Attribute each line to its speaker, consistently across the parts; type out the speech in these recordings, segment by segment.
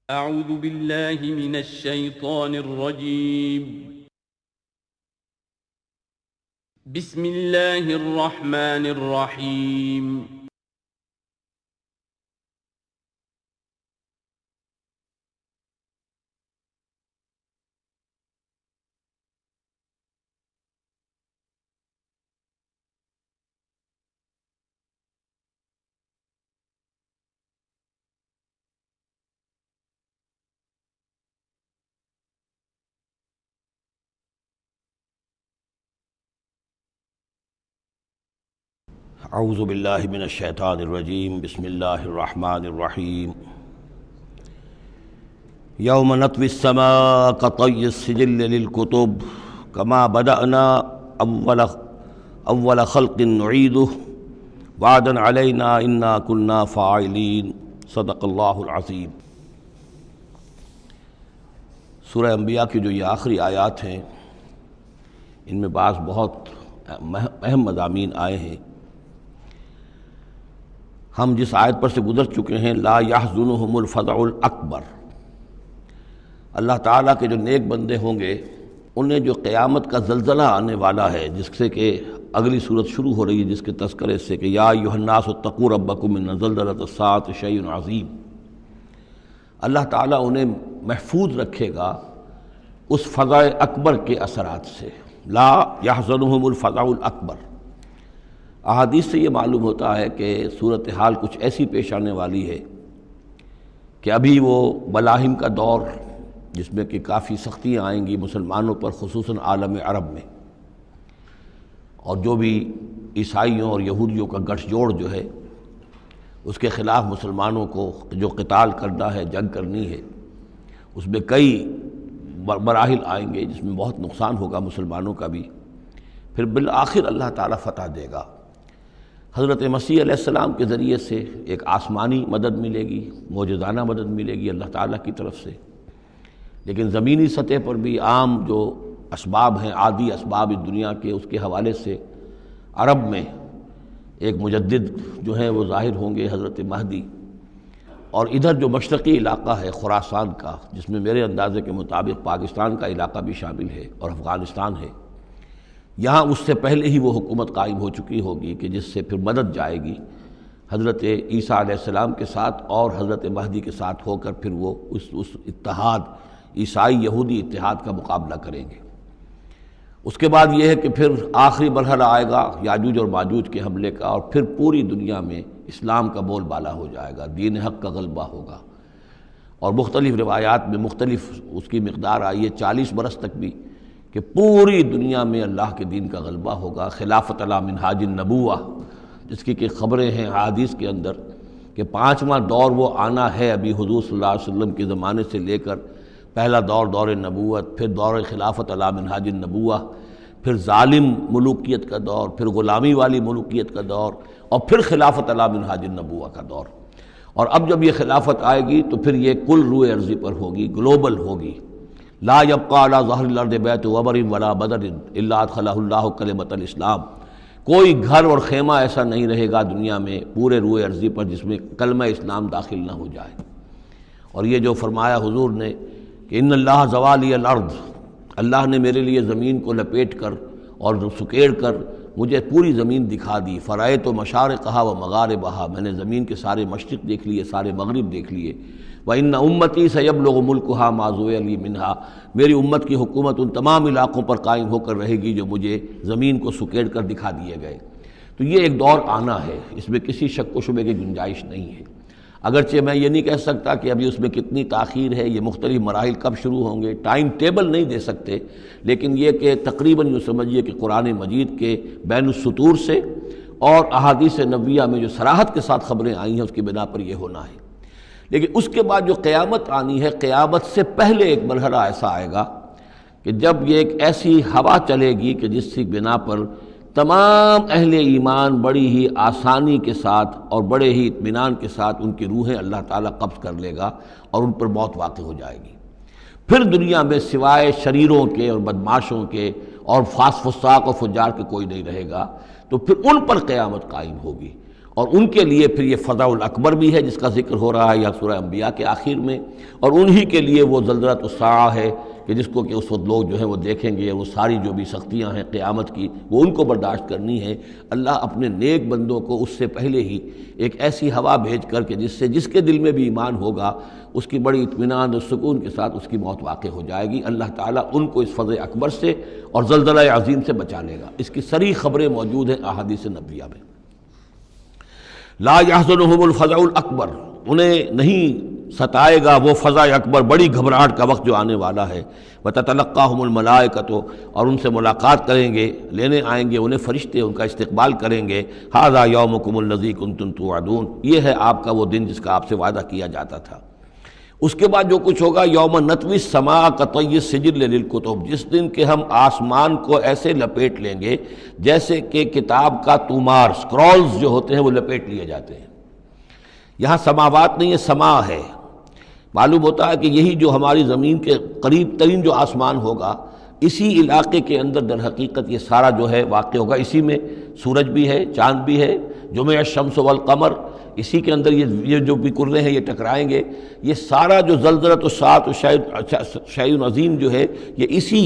Speaker 1: اعوذ باللہ من الشیطان الرجیم بسم اللہ الرحمن الرحیم
Speaker 2: اعوذ باللہ من الشیطان الرجیم بسم اللہ الرحمن الرحیم یوم نطوی السماء کطی السجل للکتب کما بدأنا اول خلق نعیدہ وعدا علینا انا کنا فاعلین صدق اللہ العظیم۔ سورہ انبیاء کی جو یہ آخری آیات ہیں ان میں بعض بہت اہم مضامین آئے ہیں۔ ہم جس آیت پر سے گزر چکے ہیں لا یحزنہم الفزع الاکبر، اللہ تعالیٰ کے جو نیک بندے ہوں گے انہیں جو قیامت کا زلزلہ آنے والا ہے، جس سے کہ اگلی صورت شروع ہو رہی ہے جس کے تذکرے سے کہ یا ایھا الناس اتقوا ربکم ان زلزلۃ الساعۃ شیء عظیم، اللہ تعالیٰ انہیں محفوظ رکھے گا اس فزع اکبر کے اثرات سے۔ لا یحزنہم الفزع الاکبر، احادیث سے یہ معلوم ہوتا ہے کہ صورتحال کچھ ایسی پیش آنے والی ہے کہ ابھی وہ ملاحم کا دور جس میں کہ کافی سختیاں آئیں گی مسلمانوں پر، خصوصاً عالم عرب میں، اور جو بھی عیسائیوں اور یہودیوں کا گٹھ جوڑ جو ہے اس کے خلاف مسلمانوں کو جو قتال کرنا ہے، جنگ کرنی ہے، اس میں کئی مراحل آئیں گے جس میں بہت نقصان ہوگا مسلمانوں کا بھی، پھر بالآخر اللہ تعالیٰ فتح دے گا۔ حضرت مسیح علیہ السلام کے ذریعے سے ایک آسمانی مدد ملے گی، معجزانہ مدد ملے گی اللہ تعالیٰ کی طرف سے، لیکن زمینی سطح پر بھی عام جو اسباب ہیں، عادی اسباب اس دنیا کے، اس کے حوالے سے عرب میں ایک مجدد جو ہے وہ ظاہر ہوں گے، حضرت مہدی، اور ادھر جو مشرقی علاقہ ہے خراسان کا، جس میں میرے اندازے کے مطابق پاکستان کا علاقہ بھی شامل ہے اور افغانستان ہے، یہاں اس سے پہلے ہی وہ حکومت قائم ہو چکی ہوگی کہ جس سے پھر مدد جائے گی حضرت عیسیٰ علیہ السلام کے ساتھ اور حضرت مہدی کے ساتھ ہو کر، پھر وہ اس اتحاد، عیسائی یہودی اتحاد کا مقابلہ کریں گے۔ اس کے بعد یہ ہے کہ پھر آخری مرحلہ آئے گا یاجوج اور ماجوج کے حملے کا، اور پھر پوری دنیا میں اسلام کا بول بالا ہو جائے گا، دین حق کا غلبہ ہوگا، اور مختلف روایات میں مختلف اس کی مقدار آئی ہے، 40 برس تک بھی، کہ پوری دنیا میں اللہ کے دین کا غلبہ ہوگا۔ خلافت علی منہاج النبوہ، جس کی کہ خبریں ہیں حدیث کے اندر کہ 5واں دور وہ آنا ہے ابھی حضور صلی اللہ علیہ وسلم کے زمانے سے لے کر، پہلا دور دور نبوت، پھر دور خلافت علی منہاج النبوہ، پھر ظالم ملوکیت کا دور، پھر غلامی والی ملوکیت کا دور، اور پھر خلافت علی منہاج النبوہ کا دور۔ اور اب جب یہ خلافت آئے گی تو پھر یہ کل روئے ارضی پر ہوگی، گلوبل ہوگی۔ لا یبقى علی ظہر الارض بیت وبر ولا بدر الا ادخلہ اللہ کلمۃ الاسلام، کوئی گھر اور خیمہ ایسا نہیں رہے گا دنیا میں پورے روئے ارضی پر جس میں کلمہ اسلام داخل نہ ہو جائے۔ اور یہ جو فرمایا حضور نے کہ ان اللہ زوالی الارض، اللہ نے میرے لیے زمین کو لپیٹ کر اور سکیڑ کر مجھے پوری زمین دکھا دی، فرأیت مشارقہا و مغاربہا، میں نے زمین کے سارے مشرق دیکھ لیے، سارے مغرب دیکھ لیے۔ وَإِنَّ أُمَّتِي سَيَبْلُغُ مُلْكُهَا مَا زُوِّيَ لِي مِنْهَا، میری امت کی حکومت ان تمام علاقوں پر قائم ہو کر رہے گی جو مجھے زمین کو سکیڑ کر دکھا دیے گئے۔ تو یہ ایک دور آنا ہے، اس میں کسی شک و شبے کی گنجائش نہیں ہے۔ اگرچہ میں یہ نہیں کہہ سکتا کہ ابھی اس میں کتنی تاخیر ہے، یہ مختلف مراحل کب شروع ہوں گے، ٹائم ٹیبل نہیں دے سکتے، لیکن یہ کہ تقریباً یوں سمجھیے کہ قرآن مجید کے بین السطور سے اور احادیث نبویہ میں جو صراحت کے ساتھ خبریں آئی ہیں اس کی بنا پر یہ ہونا ہے۔ لیکن اس کے بعد جو قیامت آنی ہے، قیامت سے پہلے ایک مرحلہ ایسا آئے گا کہ جب یہ ایک ایسی ہوا چلے گی کہ جس کی بنا پر تمام اہل ایمان بڑی ہی آسانی کے ساتھ اور بڑے ہی اطمینان کے ساتھ ان کی روحیں اللہ تعالیٰ قبض کر لے گا اور ان پر موت واقع ہو جائے گی۔ پھر دنیا میں سوائے شریروں کے اور بدماشوں کے اور فساق و فجار کے کوئی نہیں رہے گا، تو پھر ان پر قیامت قائم ہوگی۔ اور ان کے لیے پھر یہ فضاء الاکبر بھی ہے جس کا ذکر ہو رہا ہے یا سورہ انبیاء کے آخر میں، اور انہی کے لیے وہ زلزلۃ الساعہ ہے کہ جس کو کہ اس وقت لوگ جو ہیں وہ دیکھیں گے، وہ ساری جو بھی سختیاں ہیں قیامت کی وہ ان کو برداشت کرنی ہے۔ اللہ اپنے نیک بندوں کو اس سے پہلے ہی ایک ایسی ہوا بھیج کر کے جس کے دل میں بھی ایمان ہوگا اس کی بڑی اطمینان اور سکون کے ساتھ اس کی موت واقع ہو جائے گی۔ اللہ تعالیٰ ان کو اس فضح اکبر سے اور زلزلہ عظیم سے بچا لے گا۔ اس کی صریح خبریں موجود ہیں احادیث نبویہ میں۔ لا يحزنهم الفزع الاکبر، انہیں نہیں ستائے گا وہ فزع اکبر، بڑی گھبراہٹ کا وقت جو آنے والا ہے۔ وتتلقاهم الملائکۃ، اور ان سے ملاقات کریں گے، لینے آئیں گے انہیں فرشتے، ان کا استقبال کریں گے۔ ھذا یومکم الذی کنتم توعدون، یہ ہے آپ کا وہ دن جس کا آپ سے وعدہ کیا جاتا تھا۔ اس کے بعد جو کچھ ہوگا، یوم نطوی السماء کطی السجل للکتب، جس دن کہ ہم آسمان کو ایسے لپیٹ لیں گے جیسے کہ کتاب کا تومار، سکرولز جو ہوتے ہیں وہ لپیٹ لیے جاتے ہیں۔ یہاں سماوات نہیں ہے، سما ہے۔ معلوم ہوتا ہے کہ یہی جو ہماری زمین کے قریب ترین جو آسمان ہوگا، اسی علاقے کے اندر در حقیقت یہ سارا جو ہے واقع ہوگا۔ اسی میں سورج بھی ہے، چاند بھی ہے، جمع الشمس والقمر، اسی کے اندر یہ جو بھی کرے ہیں یہ ٹکرائیں گے۔ یہ سارا جو زلزلۃ الساعۃ شیء عظیم جو ہے یہ اسی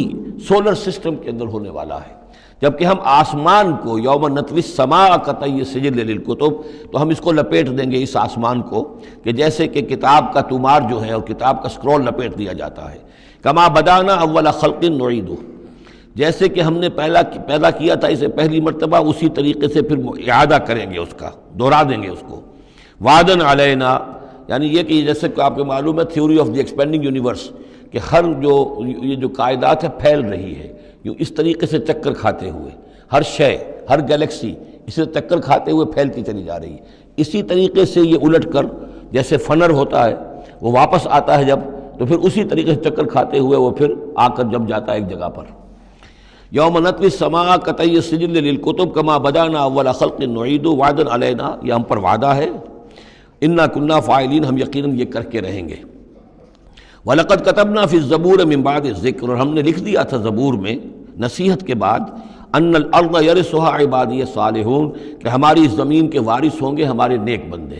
Speaker 2: سولر سسٹم کے اندر ہونے والا ہے۔ جبکہ ہم آسمان کو یوم نطوی السماء کطی السجل للکتب، تو ہم اس کو لپیٹ دیں گے، اس آسمان کو، کہ جیسے کہ کتاب کا تومار جو ہے اور کتاب کا سکرول لپیٹ دیا جاتا ہے۔ کما بدانا اول خلق نعیدہ، جیسے کہ ہم نے پیدا کیا تھا اسے پہلی مرتبہ، اسی طریقے سے پھر اعادہ کریں گے، اس کا دوہرا دیں گے اس کو۔ وعدن علینا، یعنی یہ کہ جیسے کہ آپ کو معلوم ہے theory of the expanding universe, کہ ہر یہ جو کائنات ہے پھیل رہی ہے یوں اس طریقے سے چکر کھاتے ہوئے، ہر شے، ہر گیلیکسی اسے چکر کھاتے ہوئے پھیلتی چلی جا رہی ہے۔ اسی طریقے سے یہ الٹ کر جیسے فنر ہوتا ہے وہ واپس آتا ہے جب، تو پھر اسی طریقے سے چکر کھاتے ہوئے وہ پھر آ کر جب جاتا ہے ایک جگہ پر۔ یوم نطوی السماء کطی السجل للکتب کما بدانا اول خلق نعید وعدا علینا، یہ ہم پر وعدہ ہے۔ انا کنا فاعلین، ہم یقیناً یہ کر کے رہیں گے۔ وَلَقَدْ كَتَبْنَا فِي الزَّبُورِ مِن بَعْدِ الذِّكْرِ، اور ہم نے لکھ دیا تھا زبور میں نصیحت کے بعد، أَنَّ الْأَرْضَ يَرِثُهَا عِبَادِيَ الصَّالِحُونَ، کہ ہماری اس زمین کے وارث ہوں گے ہمارے نیک بندے۔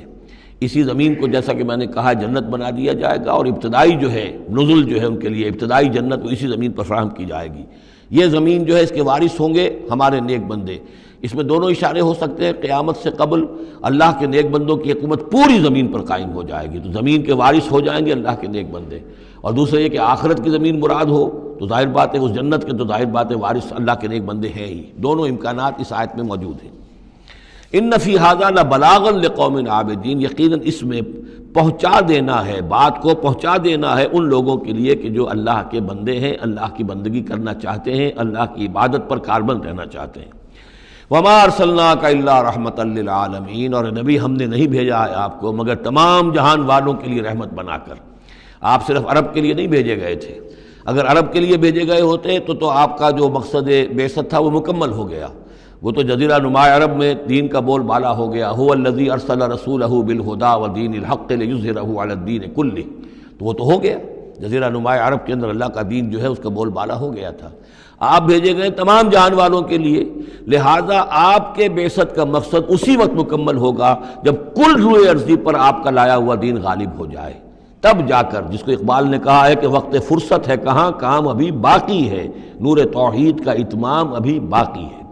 Speaker 2: اسی زمین کو جیسا کہ میں نے کہا جنت بنا دیا جائے گا، اور ابتدائی جو ہے نزل جو ہے ان کے لیے ابتدائی جنت وہ اسی زمین پر فراہم کی جائے گی۔ یہ زمین جو ہے اس کے وارث ہوں گے ہمارے نیک بندے۔ اس میں دونوں اشارے ہو سکتے ہیں، قیامت سے قبل اللہ کے نیک بندوں کی حکومت پوری زمین پر قائم ہو جائے گی، تو زمین کے وارث ہو جائیں گے اللہ کے نیک بندے۔ اور دوسرا یہ کہ آخرت کی زمین مراد ہو تو ظاہر بات ہے اس جنت کے تو ظاہر بات ہے وارث اللہ کے نیک بندے ہیں ہی۔ دونوں امکانات اس آیت میں موجود ہیں۔ ان فی ھذا لبلاغا لقوم عابدین، یقیناً اس میں پہنچا دینا ہے، بات کو پہنچا دینا ہے ان لوگوں کے لیے کہ جو اللہ کے بندے ہیں، اللہ کی بندگی کرنا چاہتے ہیں، اللہ کی عبادت پر کاربند رہنا چاہتے ہیں۔ وما ارسلناک الا رحمۃ للعالمین، اور نبی ہم نے نہیں بھیجا ہے آپ کو مگر تمام جہان والوں کے لیے رحمت بنا کر۔ آپ صرف عرب کے لیے نہیں بھیجے گئے تھے، اگر عرب کے لیے بھیجے گئے ہوتے تو آپ کا جو مقصد بعثت تھا وہ مکمل ہو گیا، وہ تو جزیرہ نما عرب میں دین کا بول بالا ہو گیا۔ هو الذی ارسل رسولہ بالہدی ودین الحق لیظہرہ علی الدین کلہ، تو وہ تو ہو گیا، جزیرہ نما عرب کے اندر اللہ کا دین جو ہے اس کا بول بالا ہو گیا تھا۔ آپ بھیجے گئے تمام جہان والوں کے لیے، لہذا آپ کے بعثت کا مقصد اسی وقت مکمل ہوگا جب کل روئے ارضی پر آپ کا لایا ہوا دین غالب ہو جائے، تب جا کر، جس کو اقبال نے کہا ہے کہ وقت فرصت ہے کہاں، کام ابھی باقی ہے، نور توحید کا اتمام ابھی باقی ہے۔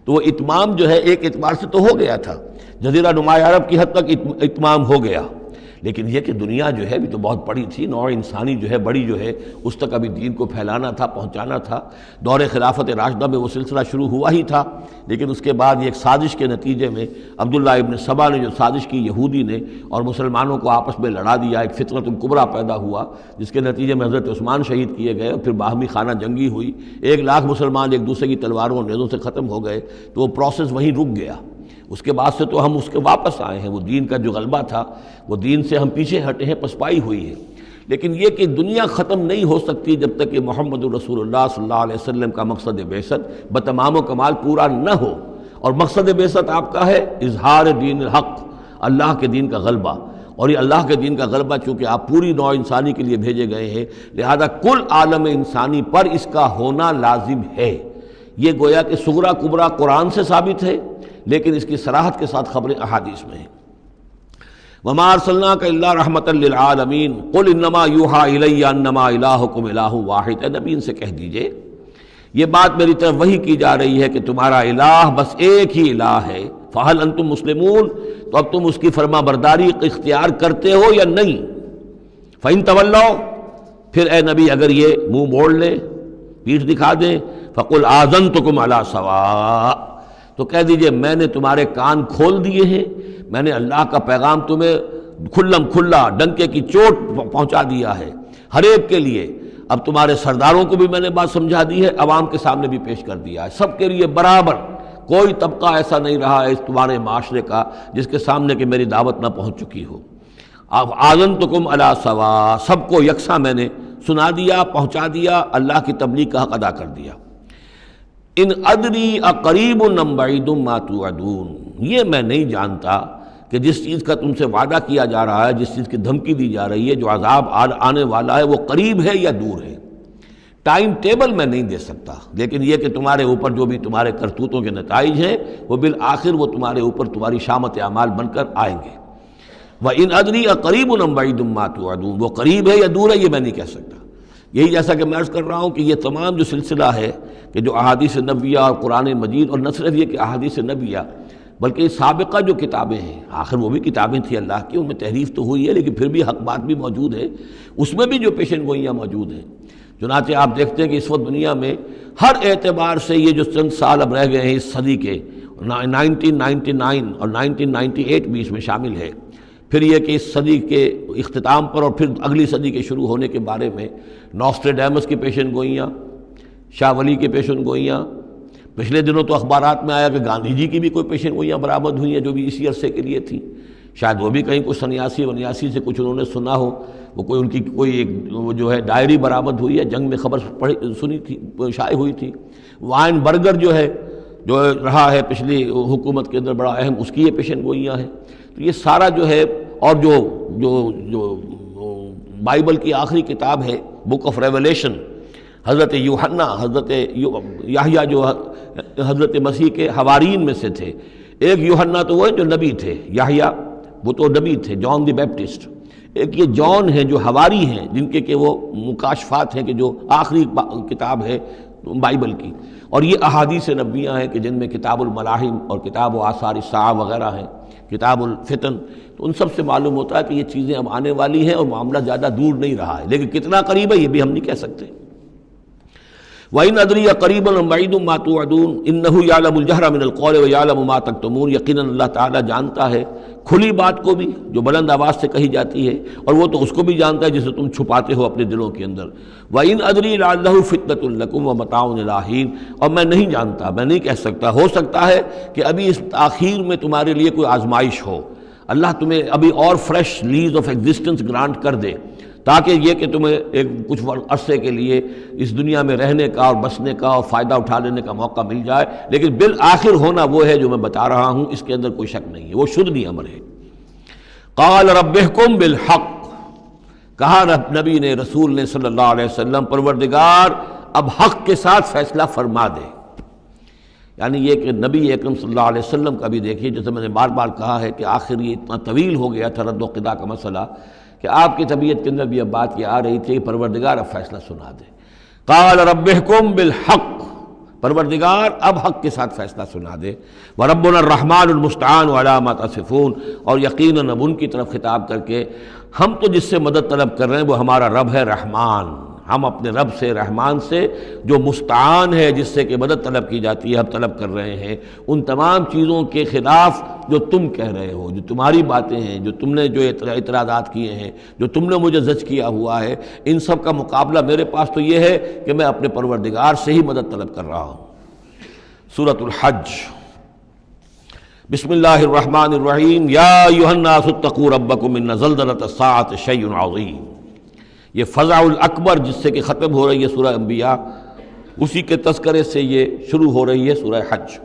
Speaker 2: تو وہ اتمام جو ہے ایک اعتبار سے تو ہو گیا تھا، جزیرہ نما عرب کی حد تک اتمام ہو گیا، لیکن یہ کہ دنیا جو ہے ابھی تو بہت بڑی تھی، نوع انسانی جو ہے بڑی جو ہے اس تک ابھی دین کو پھیلانا تھا، پہنچانا تھا۔ دور خلافت راشدہ میں وہ سلسلہ شروع ہوا ہی تھا، لیکن اس کے بعد یہ ایک سازش کے نتیجے میں عبداللہ ابن سبا نے جو سازش کی یہودی نے، اور مسلمانوں کو آپس میں لڑا دیا، ایک فتنۃ الکبریٰ پیدا ہوا جس کے نتیجے میں حضرت عثمان شہید کیے گئے، اور پھر باہمی خانہ جنگی ہوئی، 1,00,000 مسلمان ایک دوسرے کی تلواروں اور نیزوں سے ختم ہو گئے، تو وہ پروسیس وہیں رک گیا۔ اس کے بعد سے تو ہم اس کے واپس آئے ہیں، وہ دین کا جو غلبہ تھا وہ دین سے ہم پیچھے ہٹے ہیں، پسپائی ہوئی ہے۔ لیکن یہ کہ دنیا ختم نہیں ہو سکتی جب تک کہ محمد رسول اللہ صلی اللہ علیہ وسلم کا مقصد بعثت بتمام و کمال پورا نہ ہو، اور مقصد بعثت آپ کا ہے اظہار دین الحق، اللہ کے دین کا غلبہ، اور یہ اللہ کے دین کا غلبہ چونکہ آپ پوری نوع انسانی کے لیے بھیجے گئے ہیں، لہذا کل عالم انسانی پر اس کا ہونا لازم ہے۔ یہ گویا کہ صغرا کبرا قرآن سے ثابت ہے، لیکن اس کی صراحت کے ساتھ خبریں احادیث میں ہیں۔ وما ارسلناک الا رحمۃ للعالمین قل انما یوحی الی انما الہکم الہ واحد، اے نبی ان سے کہہ دیجئے یہ بات میری طرف وحی کی جا رہی ہے کہ تمہارا الہ بس ایک ہی الہ ہے، فہل انتم مسلمون، تو اب تم اس کی فرما برداری اختیار کرتے ہو یا نہیں؟ فإن تولوا، پھر اے نبی اگر یہ منہ موڑ لیں، پیٹھ دکھا دیں، فقل آذنتکم علی سواء، تو کہہ دیجئے میں نے تمہارے کان کھول دیے ہیں، میں نے اللہ کا پیغام تمہیں کھلم کھلا ڈنکے کی چوٹ پہنچا دیا ہے ہر ایک کے لیے۔ اب تمہارے سرداروں کو بھی میں نے بات سمجھا دی ہے، عوام کے سامنے بھی پیش کر دیا ہے، سب کے لیے برابر، کوئی طبقہ ایسا نہیں رہا ہے اس تمہارے معاشرے کا جس کے سامنے کہ میری دعوت نہ پہنچ چکی ہو۔ اب آذنتکم علی سواء، سب کو یکساں میں نے سنا دیا، پہنچا دیا، اللہ کی تبلیغ کا حق ادا کر دیا۔ ان ادری اقریب ام بعید ما توعدون، یہ میں نہیں جانتا کہ جس چیز کا تم سے وعدہ کیا جا رہا ہے، جس چیز کی دھمکی دی جا رہی ہے، جو عذاب آنے والا ہے، وہ قریب ہے یا دور ہے۔ ٹائم ٹیبل میں نہیں دے سکتا، لیکن یہ کہ تمہارے اوپر جو بھی تمہارے کرتوتوں کے نتائج ہیں وہ بالآخر وہ تمہارے اوپر تمہاری شامت اعمال بن کر آئیں گے۔ وَإِنْ أَدْرِي أَقَرِيبٌ أَمْ بَعِيدٌ مَا تُوعَدُونَ، وہ قریب ہے یا دور ہے یہ میں نہیں کہہ سکتا۔ یہی جیسا کہ میں عرض کر رہا ہوں کہ یہ تمام جو سلسلہ ہے کہ جو احادیث نبویہ اور قرآن مجید، اور نہ صرف یہ کہ احادیث نبویہ بلکہ سابقہ جو کتابیں ہیں، آخر وہ بھی کتابیں تھیں اللہ کی، ان میں تحریف تو ہوئی ہے لیکن پھر بھی حق بات بھی موجود ہے، اس میں بھی جو پیشن گوئیاں موجود ہیں۔ چنانچہ آپ دیکھتے ہیں کہ اس وقت دنیا میں ہر اعتبار سے یہ جو چند سال اب رہ گئے ہیں اس صدی کے، 1999 اور 1998 بھی اس میں شامل ہے، پھر یہ کہ اس صدی کے اختتام پر اور پھر اگلی صدی کے شروع ہونے کے بارے میں نوسٹریڈیمس کی پیشن گوئیاں، شاہ ولی کی پیشن گوئیاں، پچھلے دنوں تو اخبارات میں آیا کہ گاندھی جی کی بھی کوئی پیشن گوئیاں برآمد ہوئی ہیں جو بھی اسی عرصے کے لیے تھیں، شاید وہ بھی کہیں کچھ سنیاسی سے کچھ انہوں نے سنا ہو، وہ کوئی ان کی کوئی ایک وہ جو ہے ڈائری برآمد ہوئی ہے، جنگ میں خبر سنی تھی، شائع ہوئی تھی۔ وائن برگر جو ہے جو رہا ہے پچھلی حکومت کے اندر بڑا اہم، اس کی یہ پیشن گوئیاں ہیں۔ تو یہ سارا جو ہے، اور جو بائبل کی آخری کتاب ہے بک آف ریولیشن، حضرت یوحنا، حضرت یحییٰ جو حضرت مسیح کے حوارین میں سے تھے، ایک یوحنا تو وہ جو نبی تھے، یحییٰ وہ تو نبی تھے، جان دی بیپٹسٹ، ایک یہ جان ہیں جو حواری ہیں جن کے کہ وہ مکاشفات ہیں کہ جو آخری کتاب ہے بائبل کی، اور یہ احادیث نبویہ ہیں کہ جن میں کتاب الملاحم اور کتاب و آثار الساعہ وغیرہ ہیں، کتاب الفتن، تو ان سب سے معلوم ہوتا ہے کہ یہ چیزیں اب آنے والی ہیں اور معاملہ زیادہ دور نہیں رہا ہے، لیکن کتنا قریب ہے یہ بھی ہم نہیں کہہ سکتے۔ وَإِنْ أَدْرِي أَقَرِيبٌ أَمْ بَعِيدٌ مَا تُوعَدُونَ إِنَّهُ يَعْلَمُ الْجَهْرَ مِنَ الْقَوْلِ وَيَعْلَمُ مَا تَكْتُمُونَ، یقیناً اللہ تعالیٰ جانتا ہے کھلی بات کو بھی جو بلند آواز سے کہی جاتی ہے، اور وہ تو اس کو بھی جانتا ہے جسے تم چھپاتے ہو اپنے دلوں کے اندر۔ وَإِنْ أَدْرِي لَعَلَّهُ فِتْنَةٌ لَكُمْ وَمَتَاعٌ إِلَىٰ حِينٍ، اور میں نہیں جانتا، میں نہیں کہہ سکتا، ہو سکتا ہے کہ ابھی اس تاخیر میں تمہارے لیے کوئی آزمائش ہو، اللہ تمہیں ابھی اور fresh lease of existence grant کر دے، تاکہ یہ کہ تمہیں ایک کچھ عرصے کے لیے اس دنیا میں رہنے کا اور بسنے کا اور فائدہ اٹھا لینے کا موقع مل جائے، لیکن بالآخر ہونا وہ ہے جو میں بتا رہا ہوں، اس کے اندر کوئی شک نہیں ہے، وہ شدنی امر ہے۔ قال رب احکم بالحق، کہا نبی نے، رسول نے صلی اللہ علیہ وسلم، پروردگار اب حق کے ساتھ فیصلہ فرما دے۔ یعنی یہ کہ نبی اکرم صلی اللہ علیہ وسلم کا بھی دیکھیے، جیسے میں نے بار بار کہا ہے کہ آخر یہ اتنا طویل ہو گیا تھا رد و قضا کا مسئلہ کہ آپ کی طبیعت کے اندر بھی اب بات یہ آ رہی تھی کہ پروردگار اب فیصلہ سنا دے۔ قال رب احکم بالحق، پروردگار اب حق کے ساتھ فیصلہ سنا دے۔ وربنا الرحمن المستعان علی ما تصفون، اور یقیناً اب ان کی طرف خطاب کر کے، ہم تو جس سے مدد طلب کر رہے ہیں وہ ہمارا رب ہے رحمان، ہم اپنے رب سے رحمان سے جو مستعان ہے، جس سے کہ مدد طلب کی جاتی ہے، ہم طلب کر رہے ہیں ان تمام چیزوں کے خلاف جو تم کہہ رہے ہو، جو تمہاری باتیں ہیں، جو تم نے جو اعتراضات کیے ہیں، جو تم نے مجھے زج کیا ہوا ہے، ان سب کا مقابلہ میرے پاس تو یہ ہے کہ میں اپنے پروردگار سے ہی مدد طلب کر رہا ہوں۔ سورۃ الحج، بسم اللہ الرحمن الرحیم، یا ایھا الناس اتقوا ربکم ان زلزلۃ الساعۃ شیء عظیم۔ یہ فزع الاکبر جس سے کہ ختم ہو رہی ہے سورہ انبیاء، اسی کے تذکرے سے یہ شروع ہو رہی ہے سورہ حج۔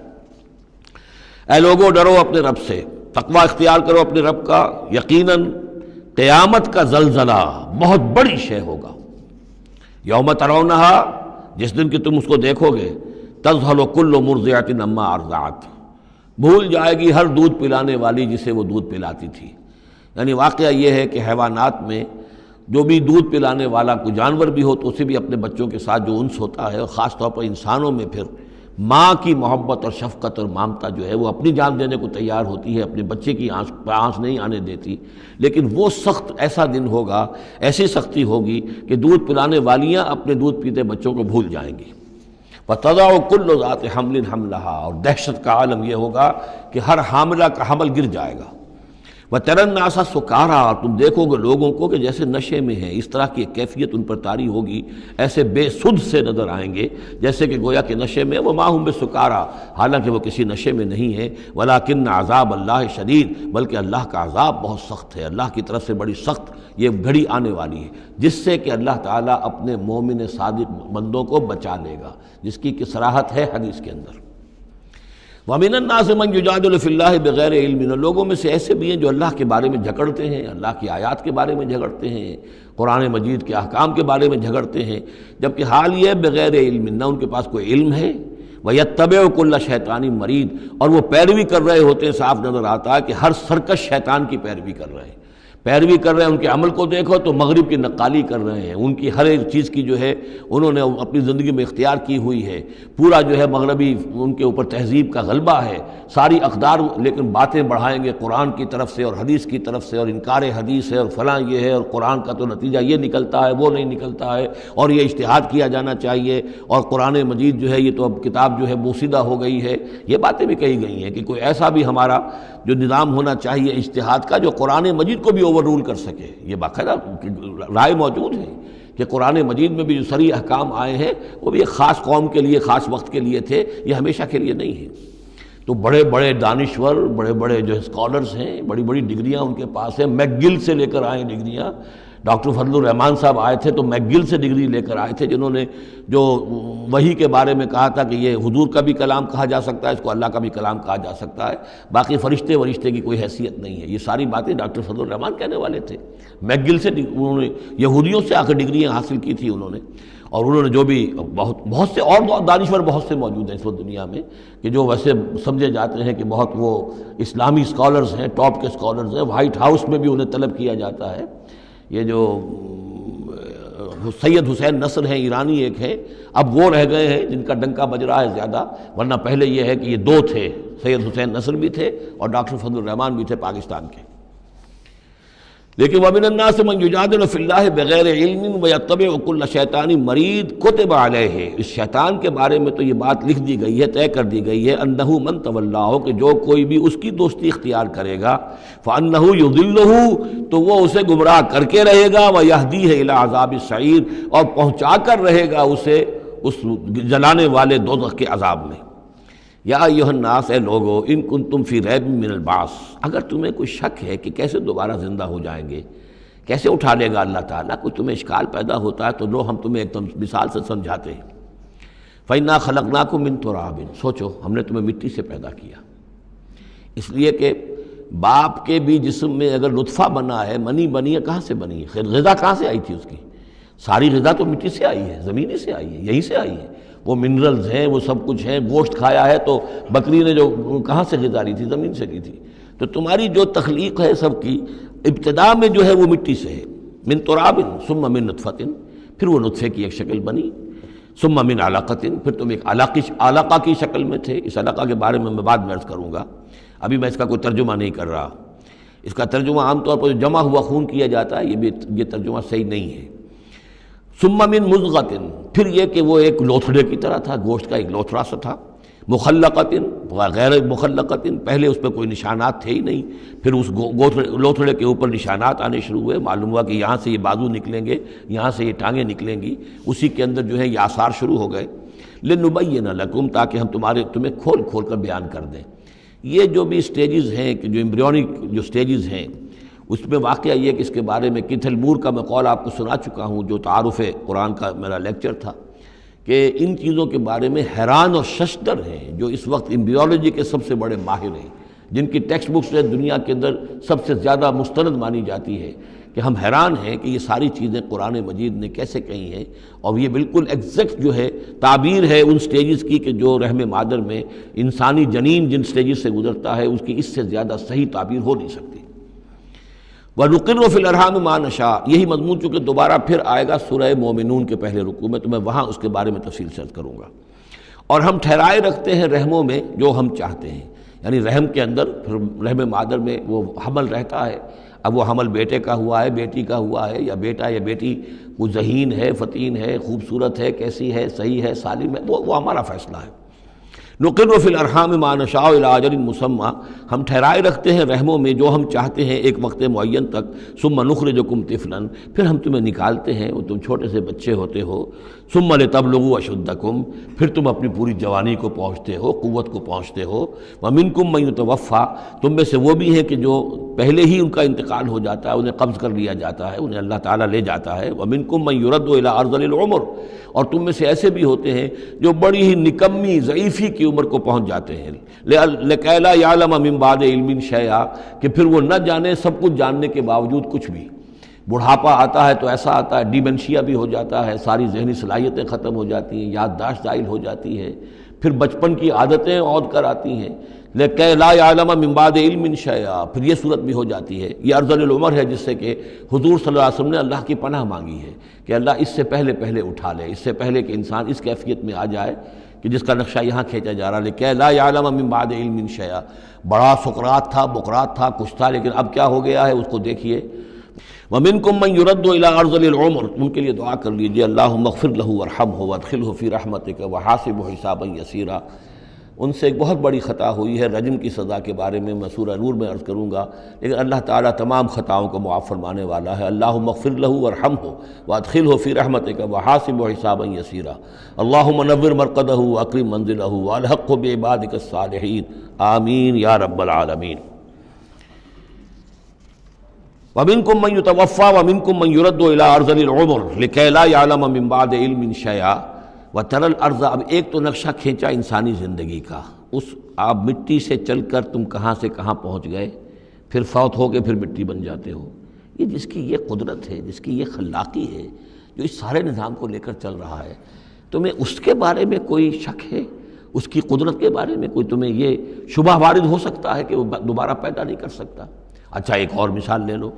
Speaker 2: اے لوگو ڈرو اپنے رب سے، تقوی اختیار کرو اپنے رب کا، یقیناً قیامت کا زلزلہ بہت بڑی شے ہوگا۔ یوم ترونہا، جس دن کہ تم اس کو دیکھو گے، تذہل کل مرضعۃ عما ارضعت، بھول جائے گی ہر دودھ پلانے والی جسے وہ دودھ پلاتی تھی۔ یعنی واقعہ یہ ہے کہ حیوانات میں جو بھی دودھ پلانے والا کوئی جانور بھی ہو تو اسے بھی اپنے بچوں کے ساتھ جو انس ہوتا ہے، اور خاص طور پر انسانوں میں پھر ماں کی محبت اور شفقت اور مامتا جو ہے وہ اپنی جان دینے کو تیار ہوتی ہے، اپنے بچے کی آنچ نہیں آنے دیتی۔ لیکن وہ سخت ایسا دن ہوگا، ایسی سختی ہوگی کہ دودھ پلانے والیاں اپنے دودھ پیتے بچوں کو بھول جائیں گی۔ وَتَضَعُ كُلُّ ذَاتِ حَمْلٍ حَمْلَهَا، اور دہشت کا عالم یہ ہوگا کہ ہر حاملہ کا حمل گر جائے گا۔ وَتَرَى النَّاسَ سُكَارَىٰ، اور تم دیکھو گے لوگوں کو کہ جیسے نشے میں ہیں، اس طرح کی ایک کیفیت ان پر طاری ہوگی، ایسے بے سدھ سے نظر آئیں گے جیسے کہ گویا کہ نشے میں، وَمَا هُم بِسُكَارَىٰ، حالانکہ وہ کسی نشے میں نہیں ہیں، وَلَٰكِنَّ عَذَابَ اللَّهِ شَدِيدٌ، بلکہ اللہ کا عذاب بہت سخت ہے، اللہ کی طرف سے بڑی سخت یہ گھڑی آنے والی ہے جس سے کہ اللہ تعالیٰ اپنے مومن صادق بندوں کو بچا لے گا، جس کی صراحت ہے حدیث کے اندر۔ وَمِنَ النَّاسِ مَن يُجَادِلُ فِي اللَّهِ بِغَيْرِ عِلْمٍ، لوگوں میں سے ایسے بھی ہیں جو اللہ کے بارے میں جھگڑتے ہیں، اللہ کی آیات کے بارے میں جھگڑتے ہیں، قرآن مجید کے احکام کے بارے میں جھگڑتے ہیں، جبکہ حال یہ ہے بغیر علم، نہ ان کے پاس کوئی علم ہے، وَيَتَّبِعُ كُلَّ شَيْطَانٍ مَرِيدٍ، اور وہ پیروی کر رہے ہوتے ہیں، صاف نظر آتا ہے کہ ہر سرکش شیطان کی پیروی کر رہے ہیں، ان کے عمل کو دیکھو تو مغرب کی نقالی کر رہے ہیں، ان کی ہر ایک چیز کی جو ہے انہوں نے اپنی زندگی میں اختیار کی ہوئی ہے، پورا جو ہے مغربی ان کے اوپر تہذیب کا غلبہ ہے، ساری اقدار، لیکن باتیں بڑھائیں گے قرآن کی طرف سے اور حدیث کی طرف سے، اور انکار حدیث ہے اور فلاں یہ ہے، اور قرآن کا تو نتیجہ یہ نکلتا ہے وہ نہیں نکلتا ہے، اور یہ اجتہاد کیا جانا چاہیے، اور قرآن مجید جو ہے یہ تو اب کتاب جو ہے بوسیدہ ہو گئی ہے، یہ باتیں بھی کہی گئی ہیں کہ کوئی ایسا بھی ہمارا جو نظام ہونا چاہیے اجتہاد کا جو قرآن مجید کو بھی اوور رول کر سکے، یہ باقاعدہ رائے موجود ہے کہ قرآن مجید میں بھی جو صریح احکام آئے ہیں وہ بھی ایک خاص قوم کے لیے، خاص وقت کے لیے تھے، یہ ہمیشہ کے لیے نہیں ہے۔ تو بڑے بڑے دانشور، بڑے بڑے جو اسکالرز ہیں، بڑی بڑی ڈگریاں ان کے پاس ہیں، میک گل سے لے کر آئے ڈگریاں، ڈاکٹر فضل الرحمان صاحب آئے تھے تو میک گل سے ڈگری لے کر آئے تھے، جنہوں نے جو وحی کے بارے میں کہا تھا کہ یہ حضور کا بھی کلام کہا جا سکتا ہے، اس کو اللہ کا بھی کلام کہا جا سکتا ہے، باقی فرشتے کی کوئی حیثیت نہیں ہے، یہ ساری باتیں ڈاکٹر فضل الرحمان کہنے والے تھے۔ میک گل سے انہوں نے یہودیوں سے آ کر ڈگریاں حاصل کی تھی انہوں نے، اور انہوں نے جو بھی بہت سے اور دانشور بہت سے موجود ہیں اس وقت دنیا میں کہ جو ویسے سمجھے جاتے ہیں کہ بہت وہ اسلامی اسکالرز ہیں، ٹاپ کے اسکالرز ہیں، وائٹ ہاؤس میں بھی انہیں طلب کیا جاتا ہے۔ یہ جو سید حسین نصر ہیں، ایرانی ایک ہیں، اب وہ رہ گئے ہیں جن کا ڈنکا بج رہا ہے زیادہ، ورنہ پہلے یہ ہے کہ یہ دو تھے، سید حسین نصر بھی تھے اور ڈاکٹر فضل الرحمان بھی تھے پاکستان کے۔ لیکن وَمِنَ النَّاسِ مَن يُجَادِلُ فِي اللَّهِ بِغَيْرِ عِلْمٍ وَيَتَّبِعُ كُلَّ شَيْطَانٍ مَرِيدٍ كُتِبَ عَلَيْهِ، اس شیطان کے بارے میں تو یہ بات لکھ دی گئی ہے، طے کر دی گئی ہے، أَنَّهُ مَن تَوَلَّاهُ، کہ جو کوئی بھی اس کی دوستی اختیار کرے گا، فَأَنَّهُ يُضِلُّهُ، تو وہ اسے گمراہ کر کے رہے گا، وَيَهْدِيهِ إِلَىٰ عَذَابِ السَّعِيرِ، اور پہنچا کر رہے گا اسے اس جلانے والے دوزخ کے عذاب میں۔ یا ایھا الناس، اے لوگو، ان کنتم فی ریب من البعث، اگر تمہیں کوئی شک ہے کہ کیسے دوبارہ زندہ ہو جائیں گے، کیسے اٹھا لے گا اللہ تعالیٰ، کوئی تمہیں اشکال پیدا ہوتا ہے تو لو ہم تمہیں ایک مثال سے سمجھاتے ہیں۔ فَإِنَّا خَلَقْنَاكُم مِّن تُرَابٍ، سوچو ہم نے تمہیں مٹی سے پیدا کیا، اس لیے کہ باپ کے بھی جسم میں اگر نطفہ بنا ہے، منی بنی ہے، کہاں سے بنی ہے؟ خیر غذا کہاں سے آئی تھی اس کی؟ ساری غذا تو مٹی سے آئی ہے، زمین سے آئی ہے، یہیں سے آئی ہے، وہ منرلز ہیں، وہ سب کچھ ہیں، گوشت کھایا ہے تو بکری نے جو کہاں سے غذا لی تھی؟ زمین سے لی تھی۔ تو تمہاری جو تخلیق ہے سب کی ابتدا میں جو ہے وہ مٹی سے ہے، من تراب ثم من نطفۃ، پھر وہ نطفے کی ایک شکل بنی، ثم من علقۃ، پھر تم ایک علقہ کی شکل میں تھے۔ اس علقہ کے بارے میں بعد میں عرض کروں گا، ابھی میں اس کا کوئی ترجمہ نہیں کر رہا، اس کا ترجمہ عام طور پر جمع ہوا خون کیا جاتا ہے، یہ ترجمہ صحیح نہیں ہے۔ ثم من مضغۃ، پھر یہ کہ وہ ایک لوتھڑے کی طرح تھا، گوشت کا ایک لوتھڑا سا تھا، مخلقۃ غیر مخلقۃ، پہلے اس پہ کوئی نشانات تھے ہی نہیں، پھر اس لوتھڑے کے اوپر نشانات آنے شروع ہوئے، معلوم ہوا کہ یہاں سے یہ بازو نکلیں گے، یہاں سے یہ ٹانگیں نکلیں گی، اسی کے اندر جو ہے یہ آثار شروع ہو گئے۔ لنبین لکم، تاکہ ہم تمہیں کھول کھول کر بیان کر دیں۔ یہ جو بھی سٹیجز ہیں، کہ جو ایمبریونک جو سٹیجز ہیں، اس میں واقعہ یہ کہ اس کے بارے میں کیتھل مور کا میں قول آپ کو سنا چکا ہوں، جو تعارف قرآن کا میرا لیکچر تھا، کہ ان چیزوں کے بارے میں حیران اور ششدر ہیں جو اس وقت ایمبریولوجی کے سب سے بڑے ماہر ہیں، جن کی ٹیکسٹ بکس دنیا کے اندر سب سے زیادہ مستند مانی جاتی ہے، کہ ہم حیران ہیں کہ یہ ساری چیزیں قرآن مجید نے کیسے کہی ہیں، اور یہ بالکل ایگزیکٹ جو ہے تعبیر ہے ان سٹیجز کی کہ جو رحم مادر میں انسانی جنین جن سٹیجز سے گزرتا ہے اس کی اس سے زیادہ صحیح تعبیر ہو نہیں سکتی۔ وَنُقِرُّ فِي الْأَرْحَامِ مَا نَشَاءُ، یہی مضمون چونکہ دوبارہ پھر آئے گا سورہ مومنون کے پہلے رکوع میں، تو میں وہاں اس کے بارے میں تفصیل سے عرض کروں گا۔ اور ہم ٹھہرائے رکھتے ہیں رحموں میں جو ہم چاہتے ہیں، یعنی رحم کے اندر پھر رحم مادر میں وہ حمل رہتا ہے، اب وہ حمل بیٹے کا ہوا ہے، بیٹی کا ہوا ہے، یا بیٹا یا بیٹی وہ ذہین ہے، فتین ہے، خوبصورت ہے، کیسی ہے، صحیح ہے، سالم ہے، وہ ہمارا فیصلہ ہے۔ نقر فی الارحام ما نشاء الی اجل مسمى، ہم ٹھہرائے رکھتے ہیں رحموں میں جو ہم چاہتے ہیں ایک وقت معین تک، ثم نخرجکم طفلا، پھر ہم تمہیں نکالتے ہیں اور تم چھوٹے سے بچے ہوتے ہو، ثم لتبلغوا اشدکم، پھر تم اپنی پوری جوانی کو پہنچتے ہو، قوت کو پہنچتے ہو، ومنکم من یتوفی، تم میں سے وہ بھی ہیں کہ جو پہلے ہی ان کا انتقال ہو جاتا ہے، انہیں قبض کر لیا جاتا ہے، انہیں اللہ تعالیٰ لے جاتا ہے، ومنکم من یرد الی ارذل العمر، اور تم میں سے ایسے بھی ہوتے ہیں جو بڑی ہی نکمی ضعیفی کی عمر کو پہنچ جاتے ہیں، لکئی لا یعلم من بعد علم شیئا، کہ پھر وہ نہ جانے سب کچھ جاننے کے باوجود کچھ بھی۔ بڑھاپا آتا ہے تو ایسا آتا ہے، ڈیمنشیا بھی ہو جاتا ہے، ساری ذہنی صلاحیتیں ختم ہو جاتی ہیں، یادداشت زائل ہو جاتی ہے، پھر بچپن کی عادتیں عود کر آتی ہیں، لکئی لا یعلم من بعد علم شیئا، پھر یہ صورت بھی ہو جاتی ہے۔ یہ ارذل العمر ہے جس سے کہ حضور صلی اللہ علیہ وسلم نے اللہ کی پناہ مانگی ہے کہ اللہ اس سے پہلے اٹھا لے، اس سے پہلے کہ انسان اس کیفیت میں آ جائے کہ جس کا نقشہ یہاں کھینچا جا رہا ہے، لکئی لا یعلم من بعد علم شیئا۔ بڑا سقراط تھا، بقراط تھا، کچھ تھا، لیکن اب کیا ہو گیا ہے اس کو دیکھیے۔ وَمِنْكُمْ مَنْ يُرَدُّ إِلَىٰ أَرْذَلِ الْعُمُرِ، ان کے لیے دعا کر لیجیے، اللہم اغفر لہ وارحمہ وادخلہ فی رحمتک وحاسبہ حسابا یسیرا۔ ان سے ایک بہت بڑی خطا ہوئی ہے، رجم کی سزا کے بارے میں میں سورہ نور میں عرض کروں گا، لیکن اللہ تعالیٰ تمام خطاؤں کو معاف فرمانے والا ہے۔ اللہم اغفر لہ وارحمہ وادخلہ فی رحمتک وحاسبہ حسابا یسیرا۔ اللہم نور مرقدہ واکرم منزلہ والحقہ بعبادک الصالحین، آمین یا رب العالمین۔ وَمِنْكُمْ مَنْ يُتَوَفَّى وَمِنْكُمْ مَنْ يُرَدُّ إِلَىٰ أَرْذَلِ الْعُمُرِ لِكَيْ لَا يَعْلَمَ مِنْ بَعْدِ عِلْمٍ شَيْئًا وَتَرَى الْأَرْضَ، اب ایک تو نقشہ کھینچا انسانی زندگی کا، اس آپ مٹی سے چل کر تم کہاں سے کہاں پہنچ گئے، پھر فوت ہو کے پھر مٹی بن جاتے ہو۔ یہ جس کی یہ قدرت ہے، جس کی یہ خلاقی ہے، جو اس سارے نظام کو لے کر چل رہا ہے، تمہیں اس کے بارے میں کوئی شک ہے؟ اس کی قدرت کے بارے میں کوئی تمہیں یہ شبہ وارد ہو سکتا ہے کہ وہ دوبارہ پیدا نہیں کر سکتا؟ اچھا ایک اور مثال لے لو،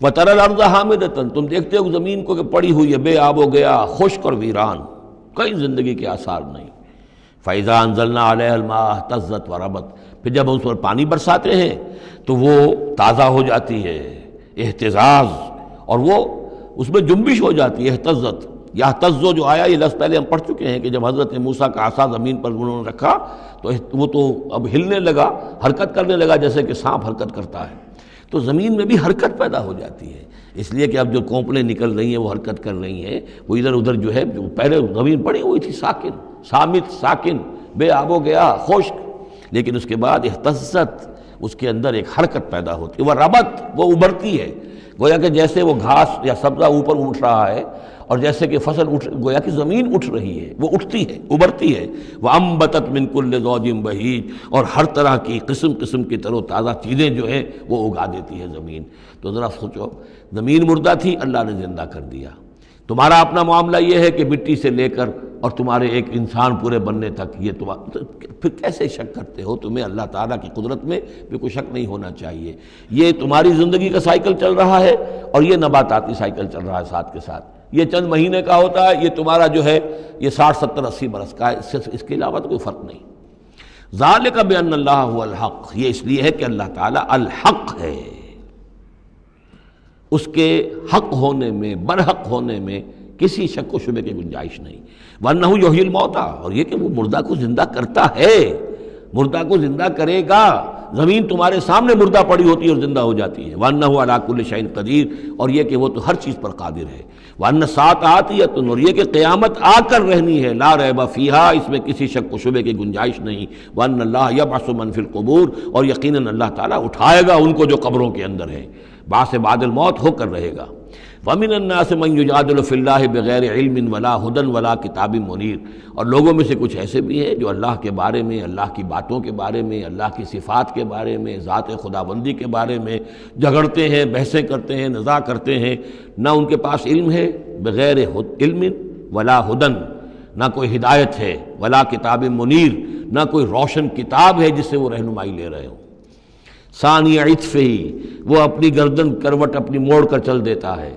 Speaker 2: وَتَرَى الْأَرْضَ حَامِدَةً، تم دیکھتے ہو زمین کو کہ پڑی ہوئی ہے، بے آب و گیا، خشک اور ویران، کئی زندگی کے آثار نہیں۔ فَإِذَا أَنزَلْنَا عَلَيْهَا الْمَاءَ اهْتَزَّتْ وَرَبَتْ، پھر جب ہم اس پر پانی برساتے ہیں تو وہ تازہ ہو جاتی ہے، اہتزاز، اور وہ اس میں جنبش ہو جاتی ہے، اہتزت۔ یہتزو جو آیا یہ لفظ پہلے ہم پڑھ چکے ہیں کہ جب حضرت موسیٰ کا عصا زمین پر انہوں نے رکھا تو وہ تو اب ہلنے لگا، حرکت کرنے لگا جیسے کہ سانپ حرکت کرتا ہے۔ تو زمین میں بھی حرکت پیدا ہو جاتی ہے، اس لیے کہ اب جو کونپلیں نکل رہی ہیں وہ حرکت کر رہی ہیں، وہ ادھر ادھر جو ہے، جو پہلے زمین پڑی ہوئی تھی ساکن، صامت، ساکن، بے آب و گیا، خشک، لیکن اس کے بعد اہتزت، اس کے اندر ایک حرکت پیدا ہوتی ہے، وہ ربت، وہ ابھرتی ہے، گویا کہ جیسے وہ گھاس یا سبزہ اوپر اٹھ رہا ہے، اور جیسے کہ فصل گویا کہ زمین اٹھ رہی ہے، وہ اٹھتی ہے، ابھرتی ہے۔ وَأَنبَتَتْ مِن كُلِّ زَوْجٍ بَهِيجٍ، اور ہر طرح کی قسم قسم کی تر و تازہ چیزیں جو ہیں وہ اگا دیتی ہے زمین۔ تو ذرا سوچو، زمین مردہ تھی، اللہ نے زندہ کر دیا۔ تمہارا اپنا معاملہ یہ ہے کہ مٹی سے لے کر اور تمہارے ایک انسان پورے بننے تک، یہ پھر کیسے شک کرتے ہو؟ تمہیں اللہ تعالیٰ کی قدرت میں بھی کوئی شک نہیں ہونا چاہیے۔ یہ تمہاری زندگی کا سائیکل چل رہا ہے اور یہ نباتاتی سائیکل چل رہا ہے ساتھ کے ساتھ، یہ چند مہینے کا ہوتا ہے، یہ تمہارا جو ہے یہ 60 70 80 برس کا ہے، اس کے علاوہ تو کوئی فرق نہیں۔ ذالک بان اللہ هو الحق، یہ اس لیے ہے کہ اللہ تعالیٰ الحق ہے، اس کے حق ہونے میں، برحق ہونے میں کسی شک و شبے کی گنجائش نہیں۔ وَأَنَّهُ يُحْيِي الْمَوْتَى، اور یہ کہ وہ مردہ کو زندہ کرتا ہے، مردہ کو زندہ کرے گا۔ زمین تمہارے سامنے مردہ پڑی ہوتی ہے اور زندہ ہو جاتی ہے۔ وَأَنَّهُ عَلَىٰ كُلِّ شَيْءٍ قَدِيرٌ، اور یہ کہ وہ تو ہر چیز پر قادر ہے۔ وَأَنَّ السَّاعَةَ آتِيَةٌ، اور یہ کہ قیامت آ کر رہنی ہے، لا ریب فیہا، اس میں کسی شک و شبے کی گنجائش نہیں۔ وَأَنَّ اللَّهَ يَبْعَثُ مَن فِي الْقُبُورِ، اور یقیناً اللہ تعالیٰ اٹھائے گا ان کو جو قبروں کے اندر ہے۔ بعث بعد الموت ہو کر رہے گا۔ وَمِنَ النَّاسِ مَن يُجَادِلُ فِي اللَّهِ بِغَيْرِ عِلْمٍ وَلَا هُدًى وَلَا كِتَابٍ مُنِيرٍ، اور لوگوں میں سے کچھ ایسے بھی ہیں جو اللہ کے بارے میں، اللہ کی باتوں کے بارے میں، اللہ کی صفات کے بارے میں، ذات خداوندی کے بارے میں جھگڑتے ہیں، بحثیں کرتے ہیں، نزاع کرتے ہیں، نہ ان کے پاس علم ہے، بغیر علم ولا ہدن، نہ کوئی ہدایت ہے، ولا کتاب منیر، نہ کوئی روشن کتاب ہے جس سے وہ رہنمائی لے رہے ہوں۔ ثانی عطف ہی، وہ اپنی گردن کروٹ اپنی موڑ کر چل دیتا ہے،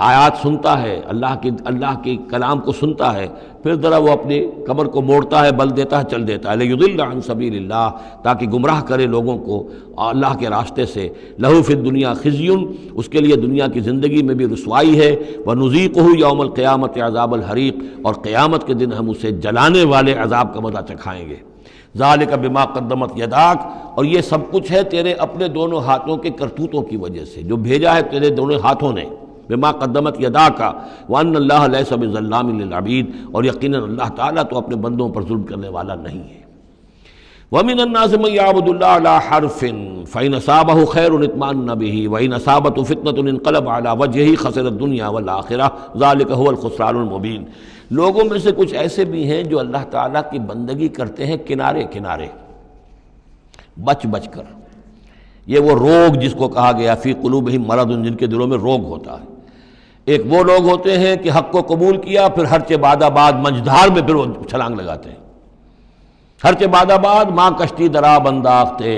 Speaker 2: آیات سنتا ہے، اللہ کی کلام کو سنتا ہے، پھر ذرا وہ اپنی کمر کو موڑتا ہے، بل دیتا ہے، چل دیتا ہے، لیضل عن سبیل اللہ، تاکہ گمراہ کرے لوگوں کو اللہ کے راستے سے۔ لہو فی الدنیا خزی، اس کے لیے دنیا کی زندگی میں بھی رسوائی ہے، ونذیقہ یوم القیامت عذاب الحریق، اور قیامت کے دن ہم اسے جلانے والے عذاب کا مزہ چکھائیں گے۔ ذالک بما قدمت یداک، اور یہ سب کچھ ہے تیرے اپنے دونوں ہاتھوں کے کرتوتوں کی وجہ سے، جو بھیجا ہے تیرے دونوں ہاتھوں نے، بما قدمت یداک، وان اللہ لیس بظلام للعبید، اور یقیناً اللہ تعالیٰ تو اپنے بندوں پر ظلم کرنے والا نہیں ہے۔ ومن الناس من يعبد الله على حرف فإن أصابه خير اطمأن به وإن أصابته فتنة انقلب على وجهه خسر الدنيا والآخرة ذلك هو الخسران المبين۔ لوگوں میں سے کچھ ایسے بھی ہیں جو اللہ تعالیٰ کی بندگی کرتے ہیں کنارے کنارے، بچ بچ کر۔ یہ وہ روگ جس کو کہا گیا فی قلوبہم مرض، جن کے دلوں میں روگ ہوتا ہے۔ ایک وہ لوگ ہوتے ہیں کہ حق کو قبول کیا، پھر ہرچہ بعد آباد منجدھار میں پھر وہ چھلانگ لگاتے ہیں، ہرچہ بعد آباد ماں کشتی درا انداختے،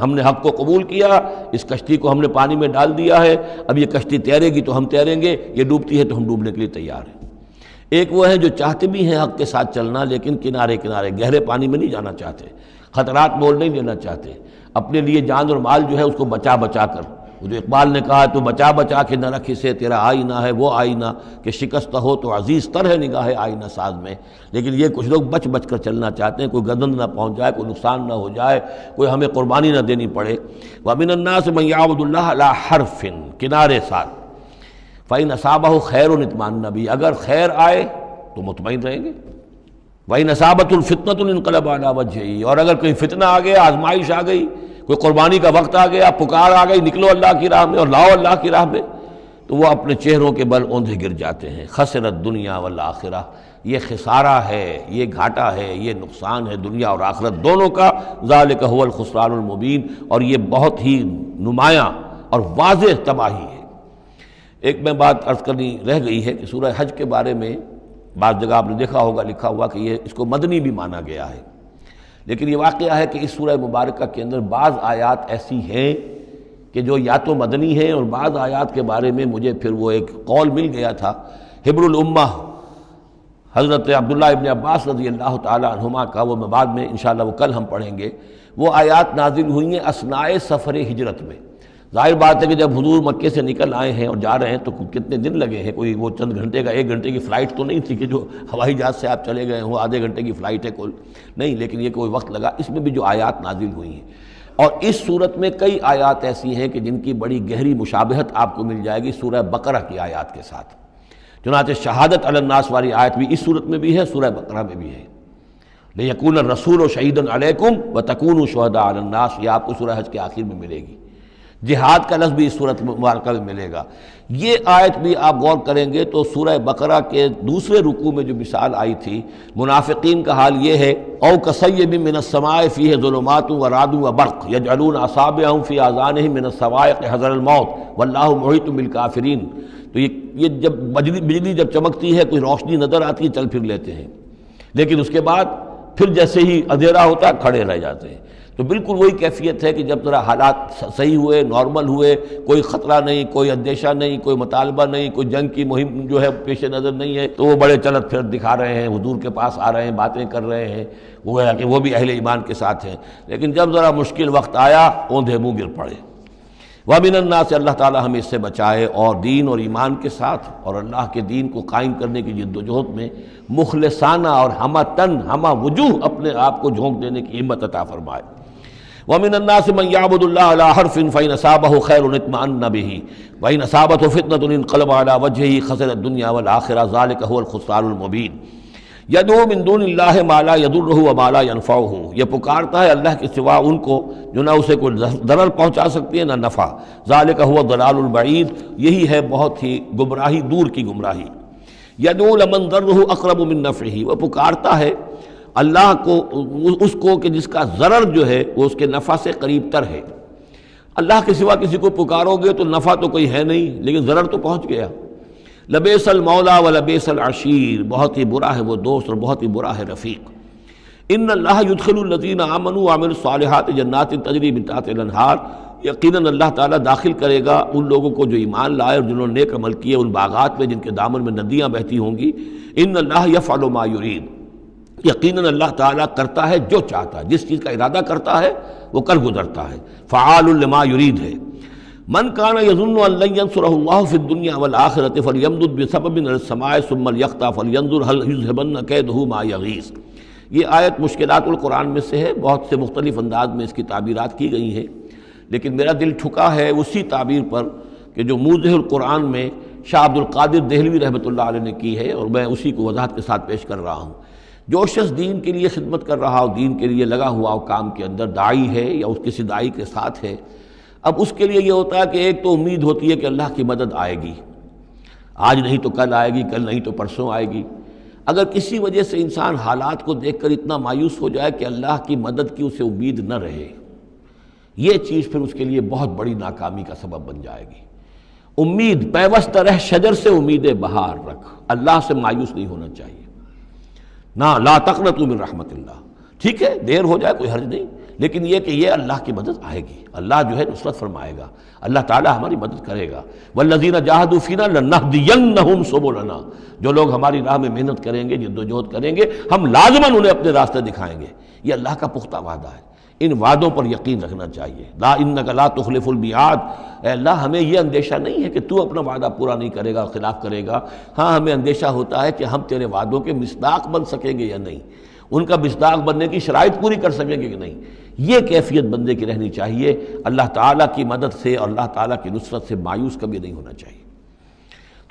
Speaker 2: ہم نے حق کو قبول کیا، اس کشتی کو ہم نے پانی میں ڈال دیا ہے، اب یہ کشتی تیرے گی تو ہم تیریں گے، یہ ڈوبتی ہے تو ہم ڈوبنے کے لیے تیار ہیں۔ ایک وہ ہیں جو چاہتے بھی ہیں حق کے ساتھ چلنا، لیکن کنارے کنارے گہرے پانی میں نہیں جانا چاہتے، خطرات مول نہیں لینا چاہتے، اپنے لیے جان اور مال جو ہے اس کو بچا بچا کر، وہ جو اقبال نے کہا تو بچا بچا کے نہ رکھ اسے تیرا آئینہ ہے وہ آئینہ، کہ شکست ہو تو عزیز تر ہے نگاہ آئینہ ساز میں۔ لیکن یہ کچھ لوگ بچ بچ کر چلنا چاہتے ہیں، کوئی گردن نہ پہنچ جائے، کوئی نقصان نہ ہو جائے، کوئی ہمیں قربانی نہ دینی پڑے۔ وَمِنَ النَّاسِ مَن يَعْبُدُ اللَّهَ عَلَىٰ حَرْفٍ، کنارے ساتھ، فَإِنْ أَصَابَهُ خَيْرٌ اطْمَأَنَّ بِهِ، اگر خیر آئے تو مطمئن رہیں گے، وَإِنْ أَصَابَتْهُ الْفِتْنَةُ انقلب عَلَىٰ وَجْهِهِ، اور اگر کوئی فتنہ آ گیا، آزمائش آ گئی، کوئی قربانی کا وقت آ گیا، پکار آ گئی، نکلو اللہ کی راہ میں اور لاؤ اللہ کی راہ میں، تو وہ اپنے چہروں کے بل اوندھے گر جاتے ہیں۔ خسرت دنیا والآخرہ، یہ خسارہ ہے، یہ گھاٹا ہے، یہ نقصان ہے دنیا اور آخرت دونوں کا۔ ذالک هو الخسران المبین، اور یہ بہت ہی نمایاں اور واضح تباہی ہے۔ ایک میں بات عرض کرنی رہ گئی ہے کہ سورہ حج کے بارے میں بعض جگہ آپ نے دیکھا ہوگا لکھا ہوا کہ یہ اس کو مدنی بھی مانا گیا ہے، لیکن یہ واقعہ ہے کہ اس سورہ مبارکہ کے اندر بعض آیات ایسی ہیں کہ جو یا تو مدنی ہیں، اور بعض آیات کے بارے میں مجھے پھر وہ ایک قول مل گیا تھا حبر الامہ حضرت عبداللہ ابن عباس رضی اللہ تعالی عنہما کا، وہ میں بعد میں انشاءاللہ وہ کل ہم پڑھیں گے۔ وہ آیات نازل ہوئی ہیں اثناء سفر ہجرت میں۔ ظاہر بات ہے کہ جب حضور مکے سے نکل آئے ہیں اور جا رہے ہیں تو کتنے دن لگے ہیں، کوئی وہ چند گھنٹے کا، ایک گھنٹے کی فلائٹ تو نہیں تھی کہ جو ہوائی جہاز سے آپ چلے گئے ہوں، آدھے گھنٹے کی فلائٹ ہے کل نہیں، لیکن یہ کوئی وقت لگا۔ اس میں بھی جو آیات نازل ہوئی ہیں، اور اس صورت میں کئی آیات ایسی ہیں کہ جن کی بڑی گہری مشابہت آپ کو مل جائے گی سورہ بقرہ کی آیات کے ساتھ۔ چنانچہ شہادت علی الناس والی آیت بھی اس صورت میں بھی ہے، سورہ بقرہ میں بھی ہے، لیکون الرسول شہیدا علیکم وتکونوا شہداء علی الناس، یہ آپ کو سورہ حج کے آخر میں ملے گی۔ جہاد کا لفظ بھی اس صورت مبارکہ میں ملے گا۔ یہ آیت بھی آپ غور کریں گے تو سورہ بقرہ کے دوسرے رکوع میں جو مثال آئی تھی منافقین کا حال یہ ہے، او کصیب من السماء فیہ ظلمات ورعد وبرق یجعلون اصابعهم فی آذانہم من الصواعق حذر الموت واللہ محیط بالکافرین۔ تو یہ جب بجلی جب چمکتی ہے، کوئی روشنی نظر آتی ہے، چل پھر لیتے ہیں، لیکن اس کے بعد پھر جیسے ہی اندھیرا ہوتا ہے کھڑے رہ جاتے ہیں۔ تو بالکل وہی کیفیت ہے کہ جب ذرا حالات صحیح ہوئے، نارمل ہوئے، کوئی خطرہ نہیں، کوئی اندیشہ نہیں، کوئی مطالبہ نہیں، کوئی جنگ کی مہم جو ہے پیش نظر نہیں ہے، تو وہ بڑے چلت پھر دکھا رہے ہیں، حضور کے پاس آ رہے ہیں، باتیں کر رہے ہیں، وہ ہے کہ وہ بھی اہل ایمان کے ساتھ ہیں۔ لیکن جب ذرا مشکل وقت آیا، اوندھے منہ گر پڑے۔ وَمِنَ النَّاسِ، اللہ تعالیٰ ہمیں اس سے بچائے، اور دین اور ایمان کے ساتھ اور اللہ کے دین کو قائم کرنے کی جد و جہد میں مخلصانہ اور ہمہ تن ہمہ وجوہ اپنے آپ کو جھونک دینے کی ہمت عطا فرمائے۔ وَمِنَ النَّاسِ مَن يَعْبُدُ اللَّهَ عَلَىٰ حَرْفٍ فَإِنْ أَصَابَهُ خَيْرٌ اطْمَأَنَّ بِهِ وَإِنْ أَصَابَتْهُ فِتْنَةٌ انقلب عَلَىٰ وَجْهِهِ خَسِرَ الدُّنْيَا وَالْآخِرَةَ ذَلِكَ هُوَ الْخُسْرَانُ الْمُبِينُ۔ یدعو من دون اللہ ما لا یضرہ وما لا ینفعہ، یہ پکارتا ہے اللہ کے سوا ان کو جو نہ اسے کوئی ضرر پہنچا سکتی ہے نہ نفع، ذالک هو الضلال البعید، یہی ہے بہت ہی گمراہی، دور کی گمراہی۔ یدعو لمن ضرہ اقرب من نفعہ، وہ پکارتا ہے اللہ کو، اس کو کہ جس کا ضرر جو ہے وہ اس کے نفع سے قریب تر ہے۔ اللہ کے سوا کسی کو پکارو گے تو نفع تو کوئی ہے نہیں، لیکن ضرر تو پہنچ گیا۔ لبیس المولا و لبیس العشیر، بہت ہی برا ہے وہ دوست اور بہت ہی برا ہے رفیق۔ ان اللہ یدخل الذین آمنوا وعملوا الصالحات جنات تجری من تحتها الانہار، یقیناً اللہ تعالیٰ داخل کرے گا ان لوگوں کو جو ایمان لائے اور جنہوں نے نیک عمل کیے ان باغات میں جن کے دامن میں ندیاں بہتی ہوں گی۔ ان اللہ یفعل ما یرید، یقیناً اللہ تعالیٰ کرتا ہے جو چاہتا ہے، جس چیز کا ارادہ کرتا ہے وہ کر گزرتا ہے، فعال لما یرید ہے۔ من کان یظن ان لن ینصرہ اللہ فی الدنیا والآخرۃ فلیمدد بسبب من السماء ثم لیقطع فلینظر هل یذهبن کیدہ ما یغیظ۔ یہ آیت مشکلات القرآن میں سے ہے، بہت سے مختلف انداز میں اس کی تعبیرات کی گئی ہیں، لیکن میرا دل ٹھکا ہے اسی تعبیر پر کہ جو موضح القرآن میں شاہ عبد القادر دہلوی رحمۃ اللہ علیہ نے کی ہے، اور میں اسی کو وضاحت کے ساتھ پیش کر رہا ہوں۔ جو شخص دین کے لیے خدمت کر رہا ہو، دین کے لیے لگا ہوا ہو کام کے اندر، داعی ہے یا اس کسی داعی کے ساتھ ہے، اب اس کے لیے یہ ہوتا ہے کہ ایک تو امید ہوتی ہے کہ اللہ کی مدد آئے گی، آج نہیں تو کل آئے گی، کل نہیں تو پرسوں آئے گی۔ اگر کسی وجہ سے انسان حالات کو دیکھ کر اتنا مایوس ہو جائے کہ اللہ کی مدد کی اسے امید نہ رہے، یہ چیز پھر اس کے لیے بہت بڑی ناکامی کا سبب بن جائے گی۔ امید پیوست رہ شجر سے امید بہار رکھ، اللہ سے مایوس نہیں ہونا چاہیے۔ نہ لا تقنطوا من رحمت اللہ، ٹھیک ہے دیر ہو جائے کوئی حرج نہیں، لیکن یہ کہ یہ اللہ کی مدد آئے گی، اللہ جو ہے نصرت فرمائے گا، اللہ تعالیٰ ہماری مدد کرے گا۔ والذین جاہدوا فینا لنہدینہم سبلنا، جو لوگ ہماری راہ میں محنت کریں گے، جدوجہد کریں گے، ہم لازماً انہیں اپنے راستے دکھائیں گے۔ یہ اللہ کا پختہ وعدہ ہے، ان وعدوں پر یقین رکھنا چاہیے۔ لا انک لا تخلف المیعاد، اے اللہ ہمیں یہ اندیشہ نہیں ہے کہ تو اپنا وعدہ پورا نہیں کرے گا، خلاف کرے گا، ہاں ہمیں اندیشہ ہوتا ہے کہ ہم تیرے وعدوں کے مصداق بن سکیں گے یا نہیں، ان کا مصداق بننے کی شرائط پوری کر سکیں گے کہ نہیں۔ یہ کیفیت بندے کی رہنی چاہیے، اللہ تعالیٰ کی مدد سے اور اللہ تعالیٰ کی نصرت سے مایوس کبھی نہیں ہونا چاہیے۔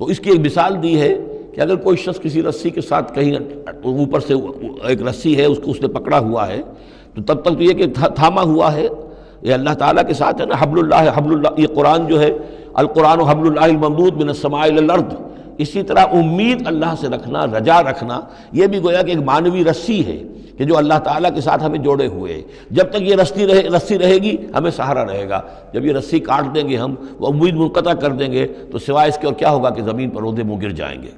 Speaker 2: تو اس کی ایک مثال دی ہے کہ اگر کوئی شخص کسی رسی کے ساتھ کہیں اوپر سے ایک رسی ہے اس نے پکڑا ہوا ہے، تو تب تک تو یہ کہ تھاما ہوا ہے، یہ اللہ تعالیٰ کے ساتھ ہے نا، حبل اللہ، یہ قرآن جو ہے القرآن حبل اللہ الممدود من السماء الی الارض، اسی طرح امید اللہ سے رکھنا، رجا رکھنا، یہ بھی گویا کہ ایک معنوی رسی ہے کہ جو اللہ تعالیٰ کے ساتھ ہمیں جوڑے ہوئے ہے۔ جب تک یہ رسی رہے گی ہمیں سہارا رہے گا، جب یہ رسی کاٹ دیں گے ہم، وہ امید منقطع کر دیں گے، تو سوائے اس کے اور کیا ہوگا کہ زمین پر رودے منہ گر جائیں گے۔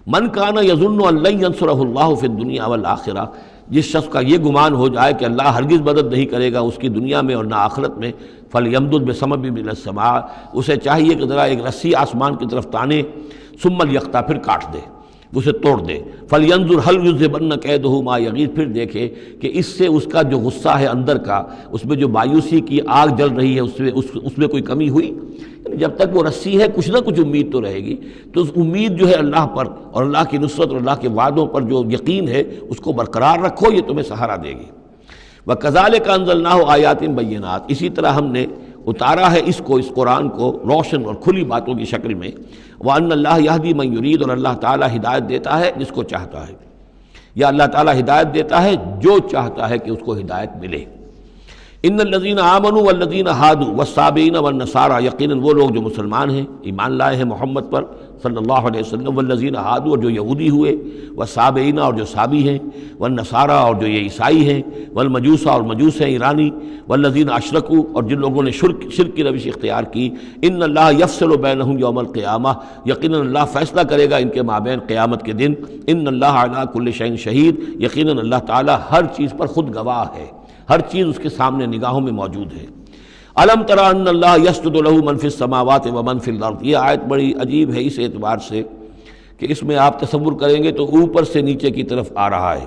Speaker 2: من کان یظن ان لن ینصرہ اللہ فی الدنیا والآخرہ، جس شخص کا یہ گمان ہو جائے کہ اللہ ہرگز مدد نہیں کرے گا اس کی دنیا میں اور نہ آخرت میں، فلیمدد بسبب من السماء، اسے چاہیے کہ ذرا ایک رسی آسمان کی طرف تانے، ثم لیقطع، پھر کاٹ دے، اسے توڑ دے، فلینظر هل یذهبن کیدہ ما یغیظ، پھر دیکھے کہ اس سے اس کا جو غصہ ہے اندر کا، اس میں جو مایوسی کی آگ جل رہی ہے اس میں کوئی کمی ہوئی۔ یعنی جب تک وہ رسی ہے کچھ نہ کچھ امید تو رہے گی، تو اس امید جو ہے اللہ پر اور اللہ کی نصرت اور اللہ کے وعدوں پر جو یقین ہے اس کو برقرار رکھو، یہ تمہیں سہارا دے گی۔ وَكَذَلِكَ أَنزَلْنَاهُ آيَاتٍ بَيِّنَاتٍ، اسی طرح ہم نے اتارا ہے اس قرآن کو روشن اور کھلی باتوں کی شکل میں۔ وَأَنَّ اللَّهَ يَهْدِي مَن يُرِيدُ، اور اللہ تعالیٰ ہدایت دیتا ہے جس کو چاہتا ہے، یا اللہ تعالیٰ ہدایت دیتا ہے جو چاہتا ہے کہ اس کو ہدایت ملے۔ ان الذین آمنوا والذین ہادوا والصابئین والنصارى، یقیناً وہ لوگ جو مسلمان ہیں، ایمان لائے ہیں محمد پر صلی اللہ علیہ وسلم، والذین ہادوا، اور جو یہودی ہوئے، والصابئین، اور جو صابی ہیں، والنصارى، اور جو یہ عیسائی ہیں، والمجوس، اور مجوس ہیں ایرانی، والذین اشرکوا، اور جن لوگوں نے شرک کی روش اختیار کی، ان اللہ یفصل بینہم یوم القیامہ، یقیناً اللہ فیصلہ کرے گا ان کے مابین قیامت کے دن۔ ان اللہ علی کل شیء شہید، یقیناً اللہ تعالیٰ ہر چیز پر خود گواہ ہے، ہر چیز اس کے سامنے نگاہوں میں موجود ہے۔ الم تر ان اللہ یسجد لہ من فی السماوات ومن فی الارض، یہ آیت بڑی عجیب ہے اس اعتبار سے کہ اس میں آپ تصور کریں گے تو اوپر سے نیچے کی طرف آ رہا ہے۔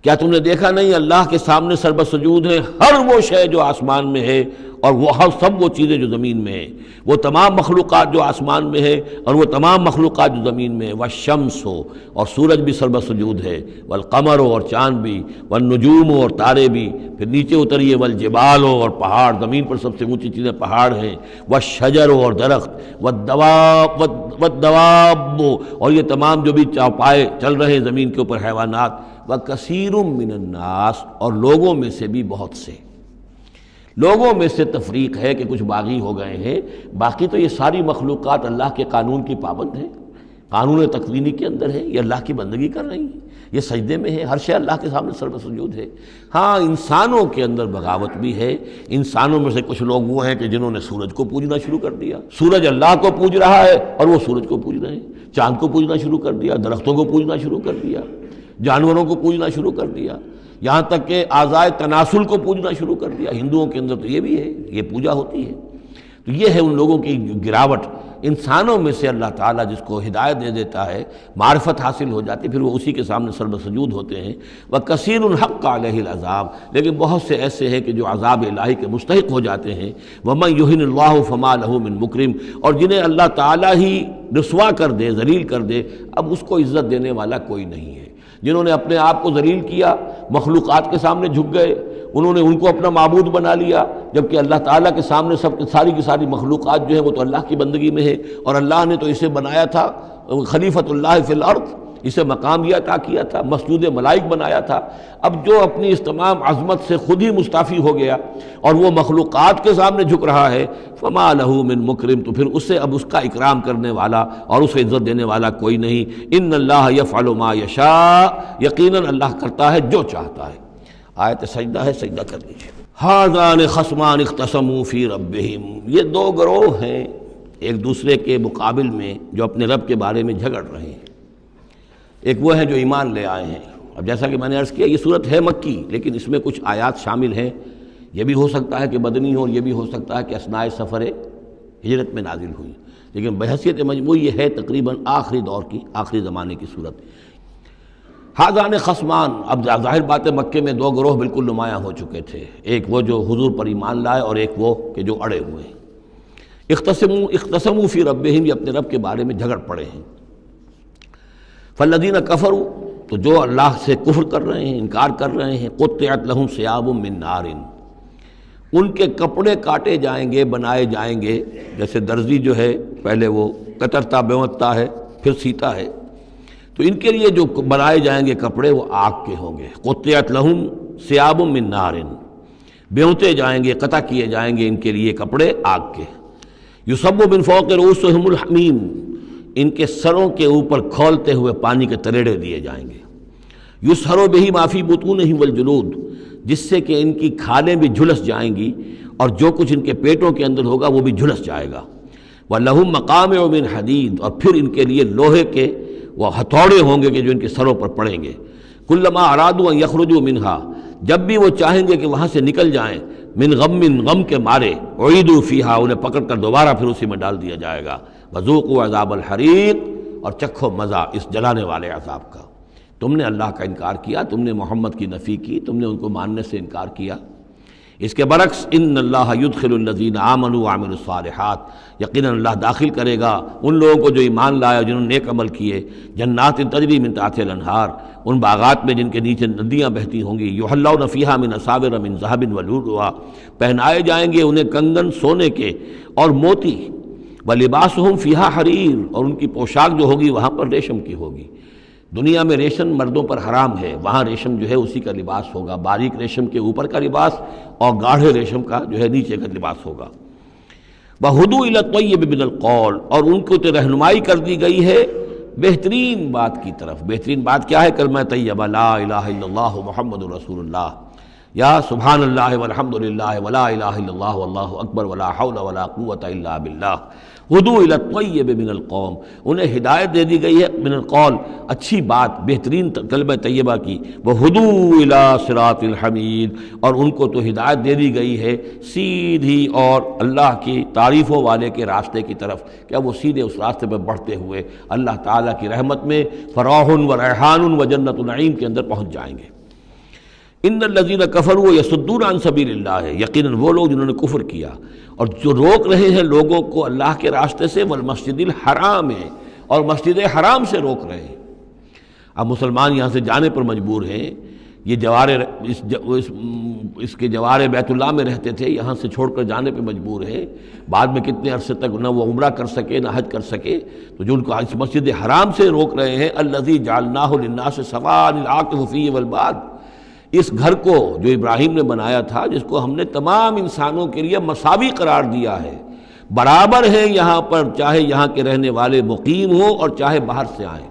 Speaker 2: کیا تم نے دیکھا نہیں اللہ کے سامنے سربسجود ہے ہر وہ شے جو آسمان میں ہے اور وہ سب وہ چیزیں جو زمین میں ہیں، وہ تمام مخلوقات جو آسمان میں ہے اور وہ تمام مخلوقات جو زمین میں ہے، والشمس ہو اور سورج بھی سر بسجود ہے، والقمر ہو اور چاند بھی، والنجوم ہو اور تارے بھی، پھر نیچے اتریے والجبال ہو اور پہاڑ، زمین پر سب سے اونچی چیزیں پہاڑ ہیں، والشجر ہو اور درخت، والدواب اور یہ تمام جو بھی چوپائے چل رہے ہیں زمین کے اوپر حیوانات، وَكَثِيرٌ مِّنَ النَّاسِ اور لوگوں میں سے بھی بہت سے، لوگوں میں سے تفریق ہے کہ کچھ باغی ہو گئے ہیں، باقی تو یہ ساری مخلوقات اللہ کے قانون کی پابند ہیں، قانون تکوینی کے اندر ہے، یہ اللہ کی بندگی کر رہی ہیں، یہ سجدے میں ہے، ہر شے اللہ کے سامنے سر بسجود ہے۔ ہاں انسانوں کے اندر بغاوت بھی ہے، انسانوں میں سے کچھ لوگ وہ ہیں کہ جنہوں نے سورج کو پوجنا شروع کر دیا، سورج اللہ کو پوج رہا ہے اور وہ سورج کو پوج رہے ہیں، چاند کو پوجنا شروع کر دیا، درختوں کو پوجنا شروع کر دیا، جانوروں کو پوجنا شروع کر دیا، یہاں تک کہ اعضائے تناسل کو پوجنا شروع کر دیا۔ ہندوؤں کے اندر تو یہ بھی ہے، یہ پوجا ہوتی ہے۔ تو یہ ہے ان لوگوں کی گراوٹ۔ انسانوں میں سے اللہ تعالیٰ جس کو ہدایت دے دیتا ہے، معرفت حاصل ہو جاتی، پھر وہ اسی کے سامنے سر بسجود ہوتے ہیں۔ وَكَثِيرٌ حَقَّ عَلَيْهِ الْعَذَابُ لیکن بہت سے ایسے ہیں کہ جو عذاب الہی کے مستحق ہو جاتے ہیں۔ وَمَن يُهِنِ اللَّهُ فَمَا لَهُ مِن مُكْرِمٍ اور جنہیں اللہ تعالیٰ ہی رسوا کر دے، ذلیل کر دے، اب اس کو عزت دینے والا کوئی نہیں ہے۔ جنہوں نے اپنے آپ کو ذلیل کیا، مخلوقات کے سامنے جھک گئے، انہوں نے ان کو اپنا معبود بنا لیا، جبکہ اللہ تعالیٰ کے سامنے ساری کی ساری مخلوقات جو ہیں وہ تو اللہ کی بندگی میں ہے، اور اللہ نے تو اسے بنایا تھا خلیفۃ اللہ فی الارض، اسے مقام یہ عطا کیا تھا، مسجود ملائک بنایا تھا۔ اب جو اپنی اس تمام عظمت سے خود ہی مستعفی ہو گیا اور وہ مخلوقات کے سامنے جھک رہا ہے، فما لہ من مکرم تو پھر اسے اب اس کا اکرام کرنے والا اور اسے عزت دینے والا کوئی نہیں۔ ان اللہ یفعل ما یشاء یقیناً اللہ کرتا ہے جو چاہتا ہے۔ آیت سجدہ ہے، سجدہ کر لیجیے۔ ھذان خصمان اختصموا فی ربہم یہ دو گروہ ہیں ایک دوسرے کے مقابل میں جو اپنے رب کے بارے میں جھگڑ رہے ہیں۔ ایک وہ ہیں جو ایمان لے آئے ہیں۔ اب جیسا کہ میں نے عرض کیا یہ صورت ہے مکی، لیکن اس میں کچھ آیات شامل ہیں، یہ بھی ہو سکتا ہے کہ مدنی ہو اور یہ بھی ہو سکتا ہے کہ اثناء سفر ہجرت میں نازل ہوئی، لیکن بحیثیت مجموعی یہ ہے تقریباً آخری دور کی، آخری زمانے کی صورت۔ ھذان خصمان اب ظاہر بات ہے مکے میں دو گروہ بالکل نمایاں ہو چکے تھے، ایک وہ جو حضور پر ایمان لائے اور ایک وہ کہ جو اڑے ہوئے ہیں۔ اختصموا فی ربہم یہ اپنے رب کے بارے میں جھگڑ پڑے ہیں۔ فالذین کفروا تو جو اللہ سے کفر کر رہے ہیں، انکار کر رہے ہیں، قطعت لہم ثیاب من نار ان کے کپڑے کاٹے جائیں گے، بنائے جائیں گے، جیسے درزی جو ہے پہلے وہ کترتا بیوتتا ہے پھر سیتا ہے، تو ان کے لیے جو بنائے جائیں گے کپڑے وہ آگ کے ہوں گے۔ قطعت لہم ثیاب من نار بیوتے جائیں گے، قطع کیے جائیں گے ان کے لیے کپڑے آگ کے۔ یصب من فوق رؤوسہم الحمیم ان کے سروں کے اوپر کھولتے ہوئے پانی کے تریڑے دیے جائیں گے۔ یسحر بہ ما فی بطونہم والجلود جس سے کہ ان کی کھالیں بھی جھلس جائیں گی اور جو کچھ ان کے پیٹوں کے اندر ہوگا وہ بھی جھلس جائے گا۔ وَلَهُم مَّقَامِعُ مِنْ حَدِيدٍ اور پھر ان کے لیے لوہے کے وہ ہتھوڑے ہوں گے کہ جو ان کے سروں پر پڑیں گے۔ كُلَّمَا أَرَادُوا أَن يَخْرُجُوا مِنْهَا جب بھی وہ چاہیں گے کہ وہاں سے نکل جائیں، من غم کے مارے، اعیدوا فیہا انہیں پکڑ کر دوبارہ پھر اسی میں ڈال دیا جائے گا۔ وذوقوا عذاب الحریق اور چکھو مزہ اس جلانے والے عذاب کا۔ تم نے اللہ کا انکار کیا، تم نے محمد کی نفی کی، تم نے ان کو ماننے سے انکار کیا۔ اس کے برعکس ان اللہ یدخل الذین آمنوا وعملوا الصالحات یقیناً اللہ داخل کرے گا ان لوگوں کو جو ایمان لائے جنہوں نے نیک عمل کیے، جنات تجری من تحتها الانہار ان باغات میں جن کے نیچے ندیاں بہتی ہوں گی، یحلون فیہا من اساور من ذہب ولؤلؤا پہنائے جائیں گے انہیں کنگن سونے کے اور موتی، ولباسہم فیہا حریر اور ان کی پوشاک جو ہوگی وہاں پر ریشم کی ہوگی۔ دنیا میں ریشم مردوں پر حرام ہے، وہاں ریشم جو ہے اسی کا لباس ہوگا، باریک ریشم کے اوپر کا لباس اور گاڑھے ریشم کا جو ہے نیچے کا لباس ہوگا۔ وَہُدُوا إِلَى الطَّيِّبِ مِنَ الْقَوْلِ اور ان کو تو رہنمائی کر دی گئی ہے بہترین بات کی طرف۔ بہترین بات کیا ہے؟ کلمہ طیبہ لا الہ الا اللہ محمد رسول اللہ، یا سبحان اللہ والحمد للہ ولا الہ الا اللہ واللہ اکبر ولا حول ولا قوۃ الا باللہ۔ ہدوا الی الطیب من القول انہیں ہدایت دے دی گئی ہے من القول اچھی بات بہترین کلمہ طیبہ کی، وہدوا الی صراط الحمید اور ان کو تو ہدایت دے دی گئی ہے سیدھی اور اللہ کی تعریفوں والے کے راستے کی طرف، کیا وہ سیدھے اس راستے پہ بڑھتے ہوئے اللہ تعالیٰ کی رحمت میں فراح و ریحان و جنت النعیم کے اندر پہنچ جائیں گے۔ ان الذین کفروا یصدون عن سبیل اللہ ہے، یقیناً وہ لوگ جنہوں نے کفر کیا اور جو روک رہے ہیں لوگوں کو اللہ کے راستے سے، والمسجد الحرام ہے، اور مسجد حرام سے روک رہے ہیں۔ اب مسلمان یہاں سے جانے پر مجبور ہیں، یہ اس کے جوار بیت اللہ میں رہتے تھے، یہاں سے چھوڑ کر جانے پہ مجبور ہیں، بعد میں کتنے عرصے تک نہ وہ عمرہ کر سکے نہ حج کر سکے، تو جو ان کو اس مسجد حرام سے روک رہے ہیں، الذی جعلناہ للناس سواء العاکف فیہ والباد، اس گھر کو جو ابراہیم نے بنایا تھا، جس کو ہم نے تمام انسانوں کے لیے مساوی قرار دیا ہے، برابر ہیں یہاں پر، چاہے یہاں کے رہنے والے مقیم ہوں اور چاہے باہر سے آئیں۔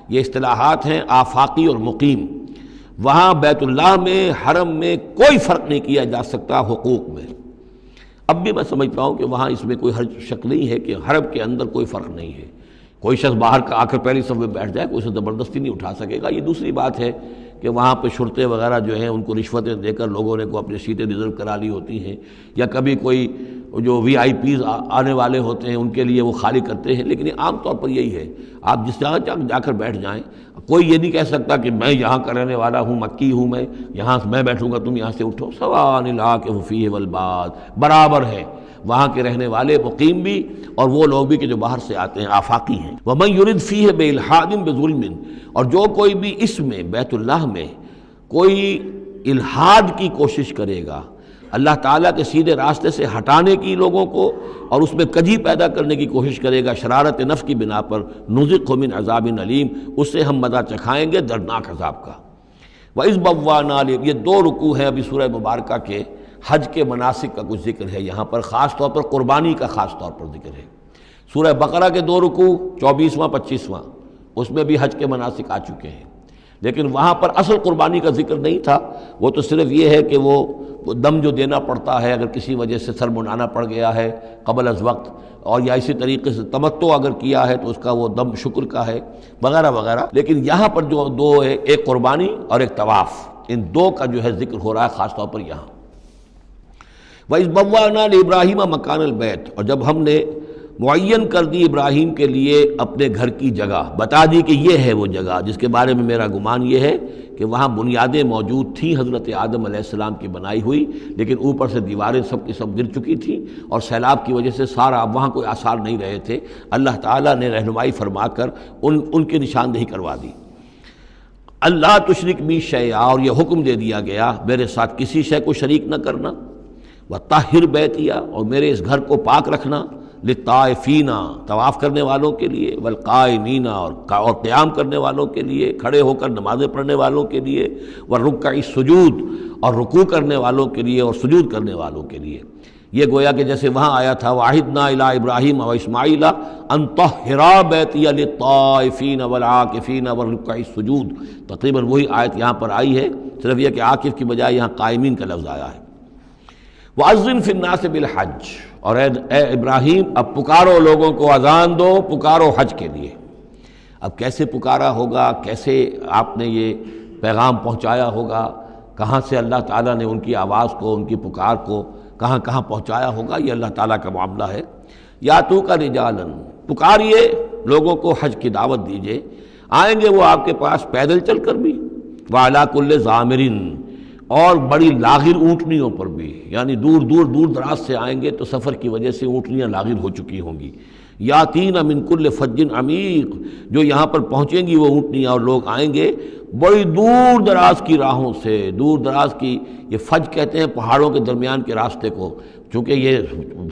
Speaker 2: یہ اصطلاحات ہیں آفاقی اور مقیم۔ وہاں بیت اللہ میں، حرم میں کوئی فرق نہیں کیا جا سکتا حقوق میں۔ اب بھی میں سمجھتا ہوں کہ وہاں اس میں کوئی حرج شک نہیں ہے کہ حرم کے اندر کوئی فرق نہیں ہے۔ کوئی شخص باہر کا آ کر پہلی صف میں بیٹھ جائے، کوئی سے زبردستی نہیں اٹھا سکے گا۔ یہ دوسری بات ہے کہ وہاں پہ شرطے وغیرہ جو ہیں ان کو رشوتیں دے کر لوگوں نے کو اپنی سیٹیں ریزرو کرا لی ہوتی ہیں، یا کبھی کوئی جو وی آئی پیز آنے والے ہوتے ہیں ان کے لیے وہ خالی کرتے ہیں، لیکن یہ عام طور پر یہی ہے، آپ جس جگہ جا کر بیٹھ جائیں، کوئی یہ نہیں کہہ سکتا کہ میں یہاں کا رہنے والا ہوں، مکی ہوں، میں یہاں میں بیٹھوں گا تم یہاں سے اٹھو، سواء العاکف فیہ والباد، برابر ہے وہاں کے رہنے والے مقیم بھی اور وہ لوگ بھی کہ جو باہر سے آتے ہیں، آفاقی ہیں۔ وَمَن يُرِدْ فِيهِ بِإِلْحَادٍ بِظُلْمٍ، اور جو کوئی بھی اس میں بیت اللہ میں کوئی الحاد کی کوشش کرے گا، اللہ تعالیٰ کے سیدھے راستے سے ہٹانے کی لوگوں کو، اور اس میں کجی پیدا کرنے کی کوشش کرے گا شرارت نفس کی بنا پر، نُذِقْهُ مِنْ عَذَابٍ أَلِيمٍ، اس سے ہم مزہ چکھائیں گے دردناک عذاب کا۔ وَإِذْ بَوَّأْنَا، یہ دو رکوع ہیں ابھی سورہ مبارکہ کے، حج کے مناسک کا کچھ ذکر ہے یہاں پر، خاص طور پر قربانی کا خاص طور پر ذکر ہے۔ سورہ بقرہ کے دو رکوع 24واں 25واں، اس میں بھی حج کے مناسک آ چکے ہیں، لیکن وہاں پر اصل قربانی کا ذکر نہیں تھا، وہ تو صرف یہ ہے کہ وہ دم جو دینا پڑتا ہے اگر کسی وجہ سے سر منڈانا پڑ گیا ہے قبل از وقت، اور یا اسی طریقے سے تمتع اگر کیا ہے تو اس کا وہ دم شکر کا ہے وغیرہ وغیرہ۔ لیکن یہاں پر جو دو ہے، ایک قربانی اور ایک طواف، ان دو کا جو ہے ذکر ہو رہا ہے خاص طور پر یہاں۔ وَإِذْ بَوَّأْنَا لِإِبْرَاهِيمَ مَكَانَ الْبَيْتِ، اور جب ہم نے معین کر دی ابراہیم کے لیے اپنے گھر کی جگہ، بتا دی کہ یہ ہے وہ جگہ جس کے بارے میں میرا گمان یہ ہے کہ وہاں بنیادیں موجود تھیں حضرت آدم علیہ السلام کی بنائی ہوئی، لیکن اوپر سے دیواریں سب کی سب گر چکی تھیں اور سیلاب کی وجہ سے سارا اب وہاں کوئی آثار نہیں رہے تھے۔ اللہ تعالیٰ نے رہنمائی فرما کر ان کی نشاندہی کروا دی۔ اللہ تشرک بی شیئا، اور یہ حکم دے دیا گیا میرے ساتھ کسی شے کو شریک نہ کرنا، وطہر بیتیا، اور میرے اس گھر کو پاک رکھنا، للطائفین، طواف کرنے والوں کے لیے، والقائمین، اور قیام کرنے والوں کے لیے، کھڑے ہو کر نمازیں پڑھنے والوں کے لیے، والرکع السجود، اور رکوع کرنے والوں کے لیے اور سجود کرنے والوں کے لیے۔ یہ گویا کہ جیسے وہاں آیا تھا وَعَهِدْنَا إِلَىٰ إِبْرَاهِيمَ وَإِسْمَاعِيلَ أَن طَهِّرَا بَيْتِيَ لِلطَّائِفِينَ وَالْعَاكِفِينَ وَالرُّكَّعِ السُّجُودِ، تقریباً وہی آیت یہاں پر آئی ہے، صرف یہ کہ عاکف کی بجائے یہاں قائمین کا لفظ آیا ہے۔ وَأَذِّن فِي النَّاسِ بِالْحَجِّ، اور اے ابراہیم اب پکارو لوگوں کو، اذان دو، پکارو حج کے لیے۔ اب کیسے پکارا ہوگا، کیسے آپ نے یہ پیغام پہنچایا ہوگا، کہاں سے اللہ تعالیٰ نے ان کی آواز کو، ان کی پکار کو کہاں کہاں پہنچایا ہوگا، یہ اللہ تعالیٰ کا معاملہ ہے۔ یا تو کا رجالن، پکاریے لوگوں کو، حج کی دعوت دیجئے، آئیں گے وہ آپ کے پاس پیدل چل کر بھی، وعلیٰ کل ضامر، اور بڑی لاغر اونٹنیوں پر بھی، یعنی دور دراز سے آئیں گے تو سفر کی وجہ سے اونٹنیاں لاغر ہو چکی ہوں گی۔ یاتین من کل فج عمیق، جو یہاں پر پہنچیں گی وہ اونٹنیاں اور لوگ آئیں گے بڑی دور دراز کی راہوں سے، دور دراز کی، یہ فج کہتے ہیں پہاڑوں کے درمیان کے راستے کو، چونکہ یہ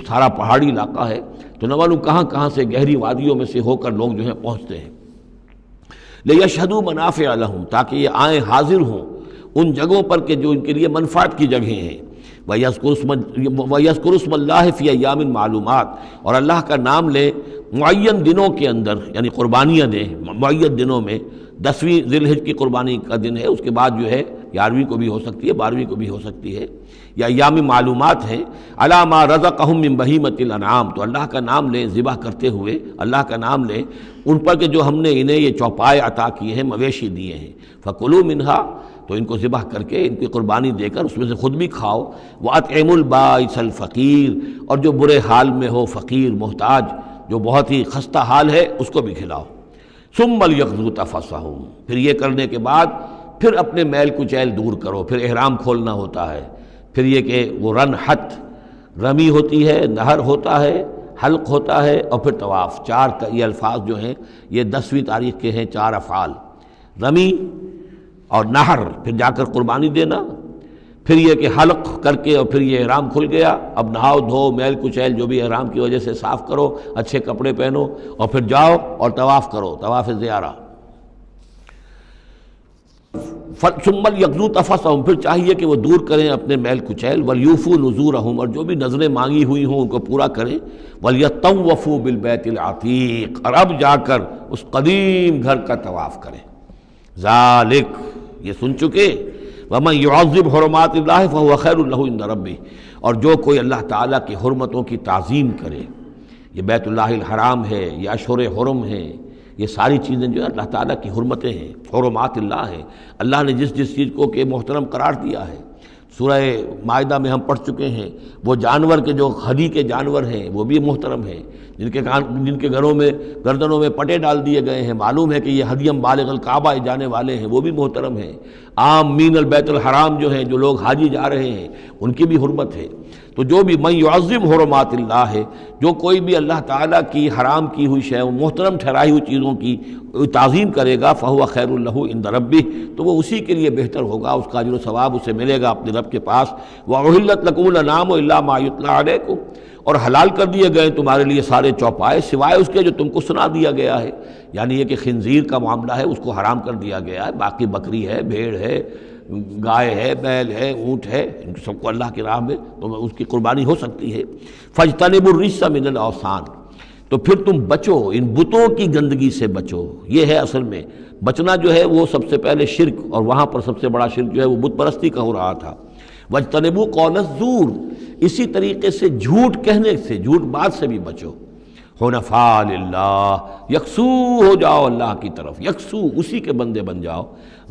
Speaker 2: سارا پہاڑی علاقہ ہے تو نہ معلوم کہاں کہاں سے گہری وادیوں میں سے ہو کر لوگ جو ہیں پہنچتے ہیں۔ لیشہدوا منافع لہم، تاکہ یہ آئیں حاضر ہوں ان جگہوں پر کہ جو ان کے لیے منفعت کی جگہیں ہیں۔ وَيَذْكُرُ اسْمَ اللَّهِ فِي أَيَّامٍ مَعْلُومَاتٍ، اور اللہ کا نام لیں معین دنوں کے اندر، یعنی قربانیاں دیں معین دنوں میں۔ 10ویں ذی الحجہ کی قربانی کا دن ہے، اس کے بعد جو ہے 11ویں کو بھی ہو سکتی ہے، 12ویں کو بھی ہو سکتی ہے، یا ایام معلومات ہیں۔ عَلَىٰ مَا رَزَقَهُم مِّن بَهِیمَةِ الْأَنْعَامِ، تو اللہ کا نام لیں ذبح کرتے ہوئے، اللہ کا نام لیں ان پر کہ جو ہم نے انہیں یہ چوپائے عطا کیے ہیں، مویشی دیے ہیں۔ فَكُلُوا مِنْهَا، تو ان کو ذبح کر کے ان کی قربانی دے کر اس میں سے خود بھی کھاؤ۔ وَأَطْعِمُوا الْبَائِسَ الْفَقِيرَ، اور جو برے حال میں ہو، فقیر محتاج جو بہت ہی خستہ حال ہے، اس کو بھی کھلاؤ۔ ثُمَّ لْيَقْضُوا تَفَثَّهُمْ، پھر یہ کرنے کے بعد پھر اپنے میل کچیل دور کرو، پھر احرام کھولنا ہوتا ہے، پھر یہ کہ وہ رن حت رمی ہوتی ہے، نہر ہوتا ہے، حلق ہوتا ہے، اور پھر طواف۔ چار یہ الفاظ جو ہیں یہ 10ویں تاریخ کے ہیں، 4 افعال، رمی اور نہر، پھر جا کر قربانی دینا، پھر یہ کہ حلق کر کے اور پھر یہ احرام کھل گیا، اب نہاؤ دھو میل کچیل جو بھی احرام کی وجہ سے صاف کرو، اچھے کپڑے پہنو اور پھر جاؤ اور طواف کرو، طواف زیارہ۔ ثم لیقضوا تفثهم، پھر چاہیے کہ وہ دور کریں اپنے میل کچیل، ولیوفوا نذورهم، اور جو بھی نذریں مانگی ہوئی ہوں ان کو پورا کریں، ولیطوفوا بالبیت العتیق، اور اب جا کر اس قدیم گھر کا طواف کریں۔ ذالک، یہ سن چکے، ومن يعظم حرمات اللہ فهو خیر له عند ربہ، اور جو کوئی اللہ تعالیٰ کی حرمتوں کی تعظیم کرے، یہ بیت اللہ الحرام ہے، یہ اشہر حرم ہے، یہ ساری چیزیں جو ہے اللہ تعالیٰ کی حرمتیں ہیں، حرمات اللہ ہیں، اللہ نے جس جس چیز کو کہ محترم قرار دیا ہے۔ سورہ مائدہ میں ہم پڑھ چکے ہیں، وہ جانور کے جو ہدی کے جانور ہیں وہ بھی محترم ہیں، جن کے گھروں میں گردنوں میں پٹے ڈال دیے گئے ہیں، معلوم ہے کہ یہ ہدیم بالغ الکعبہ جانے والے ہیں، وہ بھی محترم ہیں۔ عام مین البیت الحرام جو ہیں، جو لوگ حاجی جا رہے ہیں، ان کی بھی حرمت ہے۔ تو جو بھی من یعظم حرمات اللہ ہے، جو کوئی بھی اللہ تعالیٰ کی حرام کی ہوئی شے، محترم ٹھہرائی ہوئی چیزوں کی تعظیم کرے گا، فہو خیر لہ عند ربہ، تو وہ اسی کے لیے بہتر ہوگا، اس کا اجر و ثواب اسے ملے گا اپنے رب کے پاس۔ وَأُحِلَّتْ لَكُمُ الْأَنْعَامُ إِلَّا مَا يُتْلَىٰ عَلَيْكُمْ، اور حلال کر دیے گئے تمہارے لیے سارے چوپائے سوائے اس کے جو تم کو سنا دیا گیا ہے، یعنی یہ کہ خنزیر کا معاملہ ہے، اس کو حرام کر دیا گیا ہے، باقی بکری ہے، بھیڑ ہے، گائے ہے، بیل ہے، اونٹ ہے، ان سب کو اللہ کی راہ میں تو اس کی قربانی ہو سکتی ہے۔ فَاجْتَنِبُوا الرِّجْسَ مِنَ الْأَوْثَانِ، تو پھر تم بچو، ان بتوں کی گندگی سے بچو۔ یہ ہے اصل میں بچنا جو ہے وہ سب سے پہلے شرک، اور وہاں پر سب سے بڑا شرک جو ہے وہ بت پرستی کا ہو رہا تھا۔ وَاجْتَنِبُوا قَوْلَ الزُّورِ، اسی طریقے سے جھوٹ کہنے سے، جھوٹ بات سے بھی بچو۔ حنفاء للہ، یکسو ہو جاؤ اللہ کی طرف، یکسو اسی کے بندے بن جاؤ،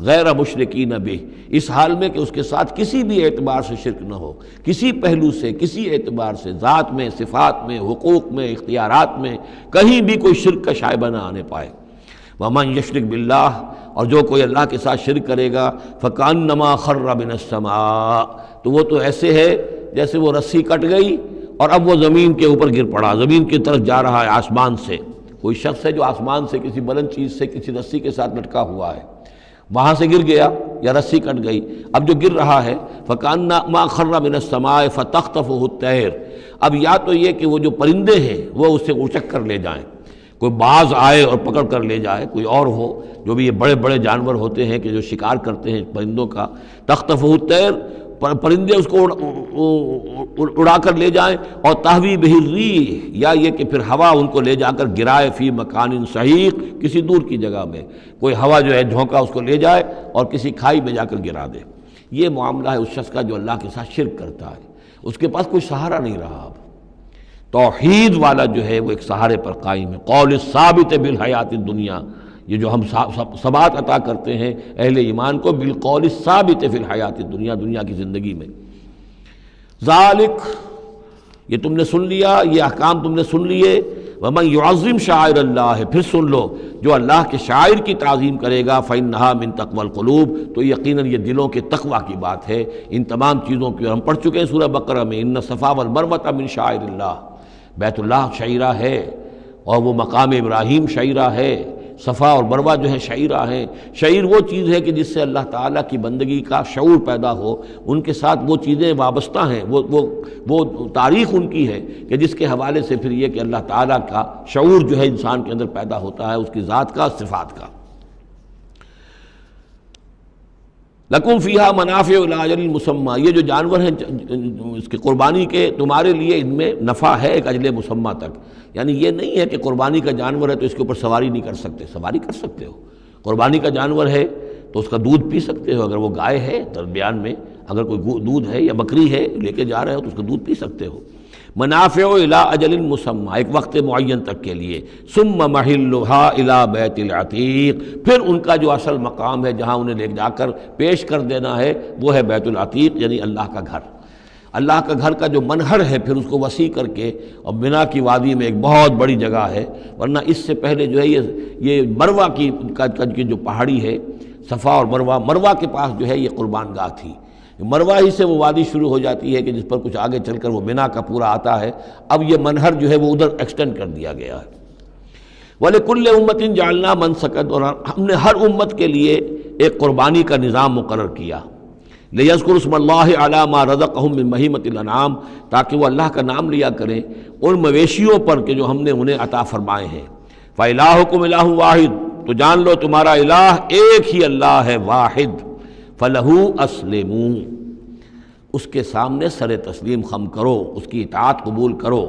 Speaker 2: غیر مشرکین بہ، اس حال میں کہ اس کے ساتھ کسی بھی اعتبار سے شرک نہ ہو، کسی پہلو سے، کسی اعتبار سے، ذات میں، صفات میں، حقوق میں، اختیارات میں، کہیں بھی کوئی شرک کا شائبہ نہ آنے پائے۔ ومن یشرک باللہ، اور جو کوئی اللہ کے ساتھ شرک کرے گا، فکأنما خر من السماء، تو وہ تو ایسے ہے جیسے وہ رسی کٹ گئی اور اب وہ زمین کے اوپر گر پڑا، زمین کی طرف جا رہا ہے آسمان سے۔ کوئی شخص ہے جو آسمان سے کسی بلند چیز سے کسی رسی کے ساتھ لٹکا ہوا ہے، وہاں سے گر گیا یا رسی کٹ گئی، اب جو گر رہا ہے فکأنما خر من السماء فتخطفه الطیر، اب یا تو یہ کہ وہ جو پرندے ہیں وہ اسے اچک کر لے جائیں، کوئی باز آئے اور پکڑ کر لے جائے، کوئی اور ہو، جو بھی یہ بڑے بڑے جانور ہوتے ہیں کہ جو شکار کرتے ہیں پرندوں کا، تخطفه الطیر، پرندے اس کو اڑا کر لے جائیں، اور تہوی بہ الریح، یا یہ کہ پھر ہوا ان کو لے جا کر گرائے فی مکان صحیح، کسی دور کی جگہ میں کوئی ہوا جو ہے جھونکا اس کو لے جائے اور کسی کھائی میں جا کر گرا دے۔ یہ معاملہ ہے اس شخص کا جو اللہ کے ساتھ شرک کرتا ہے، اس کے پاس کوئی سہارا نہیں رہا۔ اب توحید والا جو ہے وہ ایک سہارے پر قائم ہے، قول ثابت بالحیات الدنیا، یہ جو ہم ثبات عطا کرتے ہیں اہل ایمان کو، بالقول ثابت فی الحیات الدنیا، دنیا کی زندگی میں۔ ذالک، یہ تم نے سن لیا، یہ احکام تم نے سن لیے۔ ومن یعظم شعائر اللہ، پھر سن لو جو اللہ کے شاعر کی تعظیم کرے گا، فإنہا من تقوی القلوب، تو یقیناً یہ دلوں کے تقوی کی بات ہے۔ ان تمام چیزوں کی ہم پڑھ چکے ہیں سورہ بقرہ میں، ان الصفا والمروۃ من شعائر اللہ، بیت اللہ شعیرہ ہے اور وہ مقام ابراہیم شعیرہ ہے، صفا اور مروہ جو ہے شعیرہ ہیں۔ شعیر وہ چیز ہے کہ جس سے اللہ تعالیٰ کی بندگی کا شعور پیدا ہو، ان کے ساتھ وہ چیزیں وابستہ ہیں، وہ تاریخ ان کی ہے کہ جس کے حوالے سے پھر یہ کہ اللہ تعالیٰ کا شعور جو ہے انسان کے اندر پیدا ہوتا ہے، اس کی ذات کا، صفات کا۔ لکم فیہا منافع الی اجل مسمى، یہ جو جانور ہیں اس کے قربانی کے، تمہارے لیے ان میں نفع ہے ایک اجل مسمى تک، یعنی یہ نہیں ہے کہ قربانی کا جانور ہے تو اس کے اوپر سواری نہیں کر سکتے، سواری کر سکتے ہو۔ قربانی کا جانور ہے تو اس کا دودھ پی سکتے ہو، اگر وہ گائے ہے درمیان میں اگر کوئی دودھ ہے یا بکری ہے لے کے جا رہے ہو تو اس کا دودھ پی سکتے ہو۔ منافع الی اجل مسمى، ایک وقت معین تک کے لیے۔ ثم محلها الی بیت العتیق، پھر ان کا جو اصل مقام ہے جہاں انہیں لے جا کر پیش کر دینا ہے وہ ہے بیت العتیق، یعنی اللہ کا گھر۔ اللہ کا گھر کا جو منہر ہے پھر اس کو وسیع کر کے، اور منا کی وادی میں ایک بہت بڑی جگہ ہے، ورنہ اس سے پہلے جو ہے یہ مروہ کی جو پہاڑی ہے، صفا اور مروہ کے پاس جو ہے یہ قربان گاہ تھی، مروہ ہی سے وہ وادی شروع ہو جاتی ہے کہ جس پر کچھ آگے چل کر وہ منا کا پورا آتا ہے، اب یہ منہر جو ہے وہ ادھر ایکسٹینڈ کر دیا گیا ہے۔ وَلِكُلِّ أُمَّةٍ جَعَلْنَا مَنسَكًا، اور ہم نے ہر امت کے لیے ایک قربانی کا نظام مقرر کیا، لِيَذْكُرُوا اسْمَ اللَّهِ عَلَىٰ مَا رَزَقَهُم مِّن بَهِيمَةِ الْأَنْعَامِ، تاکہ وہ اللہ کا نام لیا کریں ان مویشیوں پر کہ جو ہم نے انہیں عطا فرمائے ہیں۔ فَإِلَٰهُكُمْ إِلَٰهٌ وَاحِدٌ، تو جان لو تمہارا الہ ایک ہی اللہ ہے، واحد۔ فَلَهُ أَسْلِمُوا، اس کے سامنے سر تسلیم خم کرو، اس کی اطاعت قبول کرو۔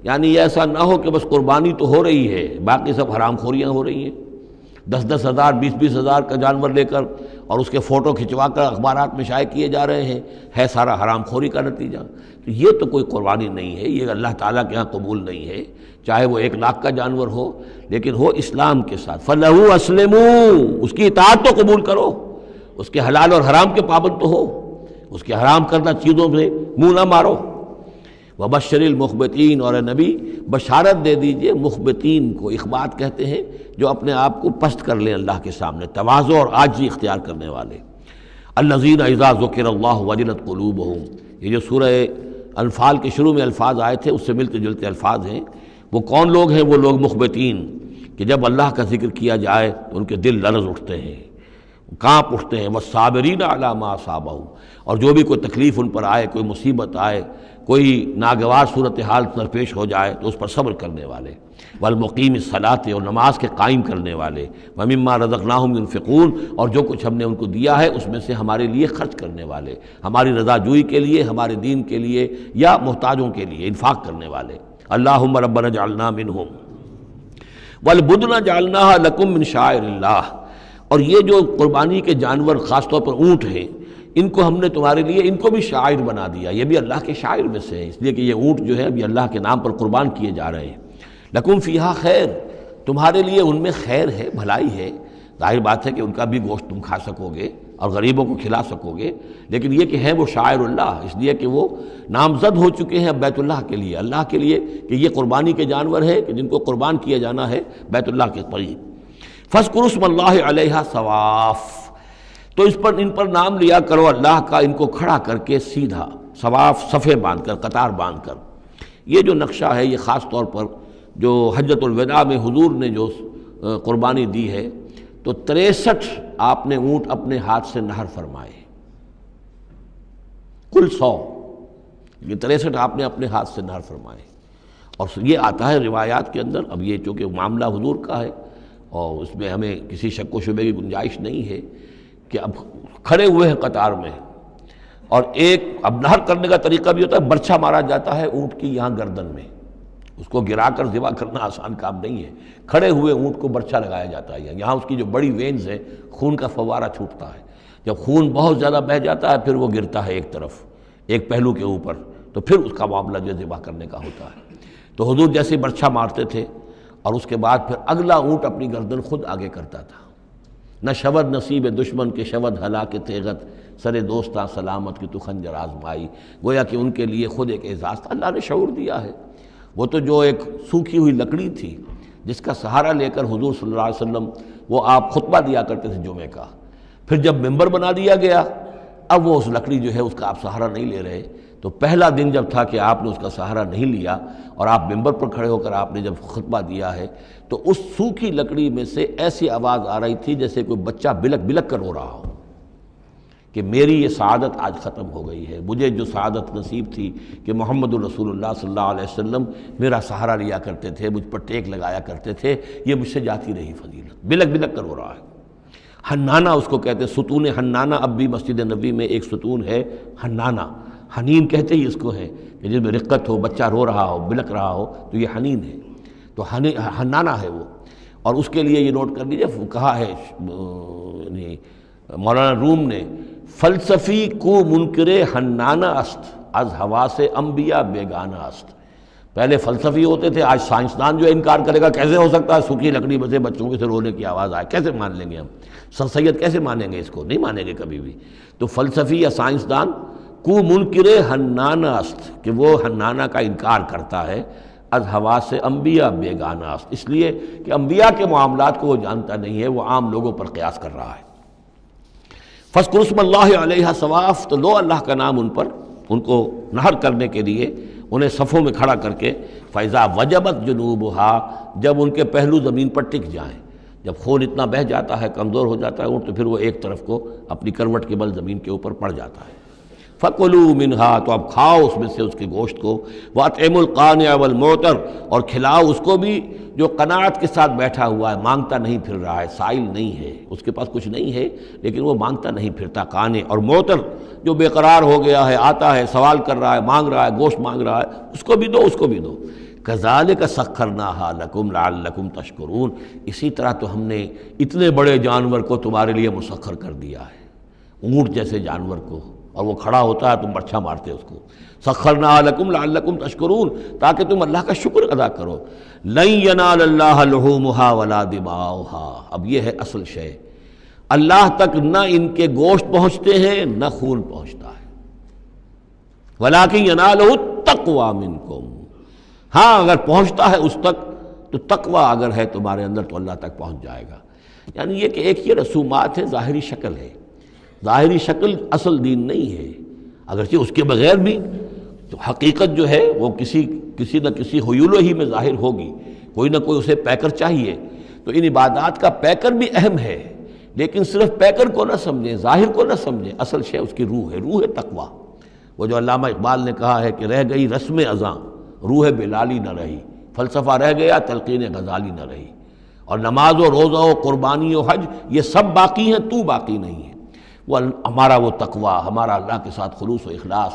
Speaker 2: یعنی ایسا نہ ہو کہ بس قربانی تو ہو رہی ہے، باقی سب حرام خوریاں ہو رہی ہیں، 10-10 ہزار 20-20 ہزار کا جانور لے کر اور اس کے فوٹو کھنچوا کر اخبارات میں شائع کیے جا رہے ہیں، ہے سارا حرام خوری کا نتیجہ۔ تو یہ تو کوئی قربانی نہیں ہے، یہ اللہ تعالیٰ کے ہاں قبول نہیں ہے، چاہے وہ 1 لاکھ کا جانور ہو لیکن ہو اسلام کے ساتھ۔ فَلَهُ أَسْلِمُوا، اس کی اطاعت تو قبول کرو، اس کے حلال اور حرام کے پابند تو ہو، اس کے حرام کردہ چیزوں سے منہ نہ مارو۔ وَبَشِّرِ الْمُخْبِتِينَ، اور اے نبی بشارت دے دیجئے مخبتین کو، اخبات کہتے ہیں جو اپنے آپ کو پست کر لیں اللہ کے سامنے، تواضع اور عاجزی اختیار کرنے والے۔ الَّذِينَ إِذَا ذُكِرَ اللَّهُ وَجِلَتْ قُلُوبُهُم، یہ جو سورہ انفال کے شروع میں الفاظ آئے تھے اس سے ملتے جلتے الفاظ ہیں۔ وہ کون لوگ ہیں؟ وہ لوگ مخبتین کہ جب اللہ کا ذکر کیا جائے تو ان کے دل لرز اٹھتے ہیں، کانپ اٹھتے ہیں۔ وَالصَّابِرِينَ عَلَىٰ مَا أَصَابَهُمْ، اور جو بھی کوئی تکلیف ان پر آئے، کوئی مصیبت آئے، کوئی ناگوار صورتحال درپیش ہو جائے تو اس پر صبر کرنے والے۔ والمقیم الصلاۃ، اور نماز کے قائم کرنے والے۔ ومما رزقناہم ينفقون، اور جو کچھ ہم نے ان کو دیا ہے اس میں سے ہمارے لیے خرچ کرنے والے، ہماری رضا جوئی کے لیے، ہمارے دین کے لیے یا محتاجوں کے لیے انفاق کرنے والے۔ اللہم ربنا اجعلنا منہم والبدن جعلناها لکم من شعائر اللہ، اور یہ جو قربانی کے جانور خاص طور پر اونٹ ہیں، ان کو ہم نے تمہارے لیے ان کو بھی شاعر بنا دیا، یہ بھی اللہ کے شاعر میں سے ہے، اس لیے کہ یہ اونٹ جو ہے ابھی اللہ کے نام پر قربان کیے جا رہے ہیں۔ لکم فیہا خیر، تمہارے لیے ان میں خیر ہے، بھلائی ہے۔ ظاہر بات ہے کہ ان کا بھی گوشت تم کھا سکو گے اور غریبوں کو کھلا سکو گے، لیکن یہ کہ ہیں وہ شاعر اللہ، اس لیے کہ وہ نامزد ہو چکے ہیں بیت اللہ کے لیے، اللہ کے لیے، کہ یہ قربانی کے جانور ہیں کہ جن کو قربان کیا جانا ہے بیت اللہ کے قریب۔ فاذکروا اسم اللہ علیہا صواف، تو اس پر ان پر نام لیا کرو اللہ کا، ان کو کھڑا کر کے سیدھا، صواف صفے باندھ کر، قطار باندھ کر۔ یہ جو نقشہ ہے یہ خاص طور پر جو حجۃ الوداع میں حضور نے جو قربانی دی ہے تو 63 آپ نے اونٹ اپنے ہاتھ سے نہر فرمائے، کل 100، یہ 63 آپ نے اپنے ہاتھ سے نہر فرمائے۔ اور یہ آتا ہے روایات کے اندر، اب یہ چونکہ معاملہ حضور کا ہے اور اس میں ہمیں کسی شک و شبے کی گنجائش نہیں ہے کہ اب کھڑے ہوئے ہیں قطار میں، اور ایک اب نہر کرنے کا طریقہ بھی ہوتا ہے، برچھا مارا جاتا ہے اونٹ کی یہاں گردن میں، اس کو گرا کر ذبح کرنا آسان کام نہیں ہے، کھڑے ہوئے اونٹ کو برچھا لگایا جاتا ہے، یہاں اس کی جو بڑی وینز ہے خون کا فوارہ چھوٹتا ہے، جب خون بہت زیادہ بہہ جاتا ہے پھر وہ گرتا ہے ایک طرف، ایک پہلو کے اوپر، تو پھر اس کا معاملہ جو ذبح کرنے کا ہوتا ہے۔ تو حضور جیسے برچھا مارتے تھے اور اس کے بعد پھر اگلا اونٹ اپنی گردن خود آگے کرتا تھا۔ نہ شود نصیب دشمن کے شود ہلاک تیغت، سر دوستاں سلامت کی تو خنجر آزمائی، گویا کہ ان کے لیے خود ایک اعزاز تھا، اللہ نے شعور دیا ہے۔ وہ تو جو ایک سوکھی ہوئی لکڑی تھی جس کا سہارا لے کر حضور صلی اللہ علیہ وسلم وہ آپ خطبہ دیا کرتے تھے جمعے کا، پھر جب ممبر بنا دیا گیا اب وہ اس لکڑی جو ہے اس کا آپ سہارا نہیں لے رہے، تو پہلا دن جب تھا کہ آپ نے اس کا سہارا نہیں لیا اور آپ ممبر پر کھڑے ہو کر آپ نے جب خطبہ دیا ہے تو اس سوکھی لکڑی میں سے ایسی آواز آ رہی تھی جیسے کوئی بچہ بلک بلک کر رو رہا ہو کہ میری یہ سعادت آج ختم ہو گئی ہے، مجھے جو سعادت نصیب تھی کہ محمد الرسول اللہ صلی اللہ علیہ وسلم میرا سہارا لیا کرتے تھے، مجھ پر ٹیک لگایا کرتے تھے، یہ مجھ سے جاتی رہی فضیلت، بلک بلک کر رو رہا ہے۔ حنانہ اس کو کہتے ہیں، ستون حنانہ، اب بھی مسجد نبوی میں ایک ستون ہے حنانہ، حنین کہتے ہی اس کو ہے کہ جس میں رقت ہو، بچہ رو رہا ہو، بلک رہا ہو تو یہ حنین ہے، تو حنانہ ہے وہ۔ اور اس کے لیے یہ نوٹ کر لیجیے، کہا ہے مولانا روم نے، فلسفی کو منکر حنانہ است، از ہوا سے انبیاء بیگانہ است۔ پہلے فلسفی ہوتے تھے، آج سائنسدان جو انکار کرے گا کیسے ہو سکتا ہے سوکھی لکڑی میں سے بچوں کے سے رونے کی آواز آئے، کیسے مان لیں گے ہم؟ سر سید کیسے مانیں گے اس کو؟ نہیں مانیں گے کبھی بھی۔ تو فلسفی یا سائنسدان کو منکر حنانہ است، کہ وہ حنانہ کا انکار کرتا ہے، از ہوا سے انبیاء بیگانہ است، اس لیے کہ انبیاء کے معاملات کو وہ جانتا نہیں ہے، وہ عام لوگوں پر قیاس کر رہا ہے۔ فاذکروا اسم اللہ علیہا صواف، تو لو اللہ کا نام ان پر، ان کو نہر کرنے کے لیے انہیں صفوں میں کھڑا کر کے، فَإِذَا وَجَبَتْ جُنُوبُهَا، جب ان کے پہلو زمین پر ٹک جائیں، جب خون اتنا بہہ جاتا ہے، کمزور ہو جاتا ہے اونٹ، تو پھر وہ ایک طرف کو اپنی کروٹ کے بل زمین کے اوپر پڑ جاتا ہے۔ فَكُلُوا مِنْهَا، تو اب کھاؤ اس میں سے اس کے گوشت کو، وَأَطْعِمُوا الْقَانِعَ وَالْمُعْتَرَ، اور کھلاؤ اس کو بھی جو قناعت کے ساتھ بیٹھا ہوا ہے، مانگتا نہیں پھر رہا ہے، سائل نہیں ہے، اس کے پاس کچھ نہیں ہے لیکن وہ مانگتا نہیں پھرتا، قانع، اور معتر جو بے قرار ہو گیا ہے، آتا ہے، سوال کر رہا ہے، مانگ رہا ہے، گوشت مانگ رہا ہے، اس کو بھی دو، اس کو بھی دو۔ کذالک سخرناہا لکم لعلکم تشکرون، اسی طرح تو ہم نے اتنے بڑے جانور کو تمہارے لیے مسخر کر دیا ہے، اونٹ جیسے جانور کو، اور وہ کھڑا ہوتا ہے تم برچھا مارتے اس کو، سخرناہا لکم لعلکم تشکرون، تاکہ تم اللہ کا شکر ادا کرو۔ لن ینال اللہ لحومہا ولا دماؤہا، اب یہ ہے اصل شے، اللہ تک نہ ان کے گوشت پہنچتے ہیں نہ خون پہنچتا ہے، ولیکن ینالہ التقوی منکم، ہاں اگر پہنچتا ہے اس تک تو تقوی اگر ہے تمہارے اندر تو اللہ تک پہنچ جائے گا۔ یعنی یہ کہ ایک یہ رسومات ہے، ظاہری شکل ہے، ظاہری شکل اصل دین نہیں ہے، اگرچہ اس کے بغیر بھی تو حقیقت جو ہے وہ کسی نہ کسی حیول ہی میں ظاہر ہوگی، کوئی نہ کوئی اسے پیکر چاہیے۔ تو ان عبادات کا پیکر بھی اہم ہے، لیکن صرف پیکر کو نہ سمجھیں، ظاہر کو نہ سمجھیں، اصل شے اس کی روح ہے، روح تقوی۔ وہ جو علامہ اقبال نے کہا ہے کہ رہ گئی رسم اذاں روح بلالی نہ رہی، فلسفہ رہ گیا تلقین غزالی نہ رہی، اور نماز و روزہ و قربانی و حج یہ سب باقی ہیں، تو باقی نہیں ہے۔ وہ ہمارا وہ تقوی، ہمارا اللہ کے ساتھ خلوص و اخلاص،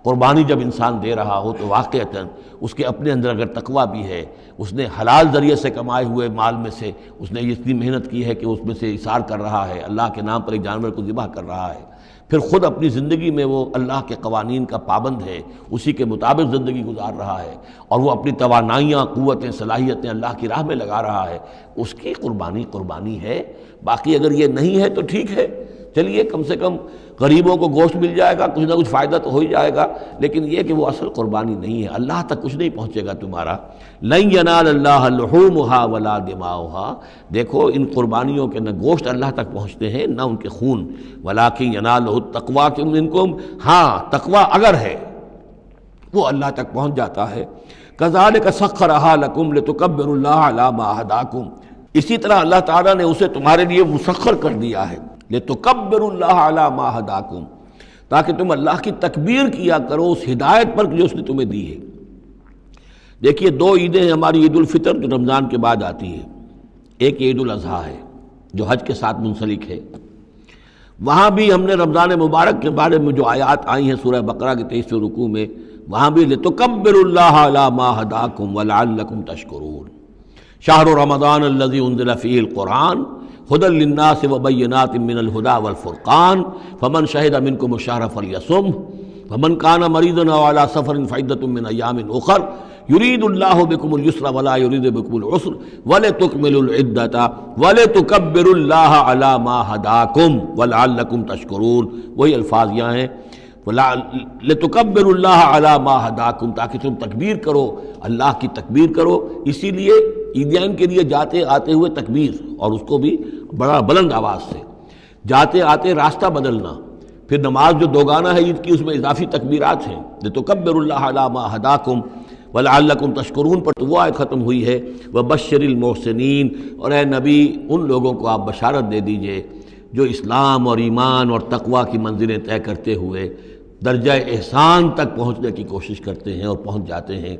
Speaker 2: قربانی جب انسان دے رہا ہو تو واقعتاً اس کے اپنے اندر اگر تقوی بھی ہے، اس نے حلال ذریعے سے کمائے ہوئے مال میں سے اس نے اتنی محنت کی ہے کہ اس میں سے اثار کر رہا ہے، اللہ کے نام پر ایک جانور کو ذبح کر رہا ہے، پھر خود اپنی زندگی میں وہ اللہ کے قوانین کا پابند ہے، اسی کے مطابق زندگی گزار رہا ہے، اور وہ اپنی توانائیاں، قوتیں، صلاحیتیں اللہ کی راہ میں لگا رہا ہے، اس کی قربانی ہے۔ باقی اگر یہ نہیں ہے تو ٹھیک ہے، چلیے کم سے کم غریبوں کو گوشت مل جائے گا، کچھ نہ کچھ فائدہ تو ہو ہی جائے گا، لیکن یہ کہ وہ اصل قربانی نہیں ہے، اللہ تک کچھ نہیں پہنچے گا تمہارا۔ لن ینال اللہ لحومہا ولا دماؤہا، دیکھو ان قربانیوں کے نہ گوشت اللہ تک پہنچتے ہیں نہ ان کے خون، ولیکن ینالہ التقوی منکم، ہاں تقوی اگر ہے وہ اللہ تک پہنچ جاتا ہے۔ کذالک سخرھا لکم لتکبروا اللہ علی ما ھداکم، اسی طرح اللہ تعالیٰ نے اسے تمہارے لیے مسخر کر دیا ہے، لتکبروا اللہ علی ما ھداکم، تاکہ تم اللہ کی تکبیر کیا کرو اس ہدایت پر جو اس نے تمہیں دی ہے۔ دیکھیے دو عیدیں ہیں ہماری، عید الفطر جو رمضان کے بعد آتی ہے، ایک عید الاضحیٰ ہے جو حج کے ساتھ منسلک ہے، وہاں بھی ہم نے رمضان مبارک کے بارے میں جو آیات آئی ہیں سورہ بقرہ کے 23ویں رکوع میں، وہاں بھی لتکبروا اللہ علی ما ھداکم ولعلکم تشکرون۔ شہر رمضان الذی انزل فیہ القرآن ھدی للناس وبینات من الھدی والفرقان فمن شہد منکم الشہر فلیصمہ فمن کان مریضا او علی سفر فعدۃ من ایام اخر یرید اللہ بکم الیسر ولا یرید بکم العسر ولتکملوا العدۃ ولتکبروا اللہ علی ما ھداکم ولعلکم تشکرون۔ وہی الفاظ یہاں ہیں، لتکبروا اللہ علی ما ھداکم، تاکہ تم تکبیر کرو، اللہ کی تکبیر کرو۔ اسی لیے عیدین کے لیے جاتے آتے ہوئے تکبیر، اور اس کو بھی بڑا بلند آواز سے، جاتے آتے راستہ بدلنا، پھر نماز جو دوگانہ ہے عید کی اس میں اضافی تکبیرات ہیں، لتکبروا اللہ علی ما ھداکم ولعلکم تشکرون پر تو وہ آیت ختم ہوئی ہے، وبشر المحسنین، اور اے نبی ان لوگوں کو آپ بشارت دے دیجئے جو اسلام اور ایمان اور تقوی کی منزلیں طے کرتے ہوئے درجہ احسان تک پہنچنے کی کوشش کرتے ہیں اور پہنچ جاتے ہیں۔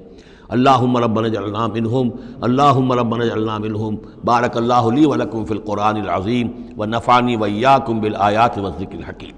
Speaker 2: اللہم ربنا اجعلنا منہم، اللہم ربنا اجعلنا منہم۔ بارک اللہ لی ولکم فی القرآن العظیم ونفعنی وإیاکم بالآیات والذکر الحکیم۔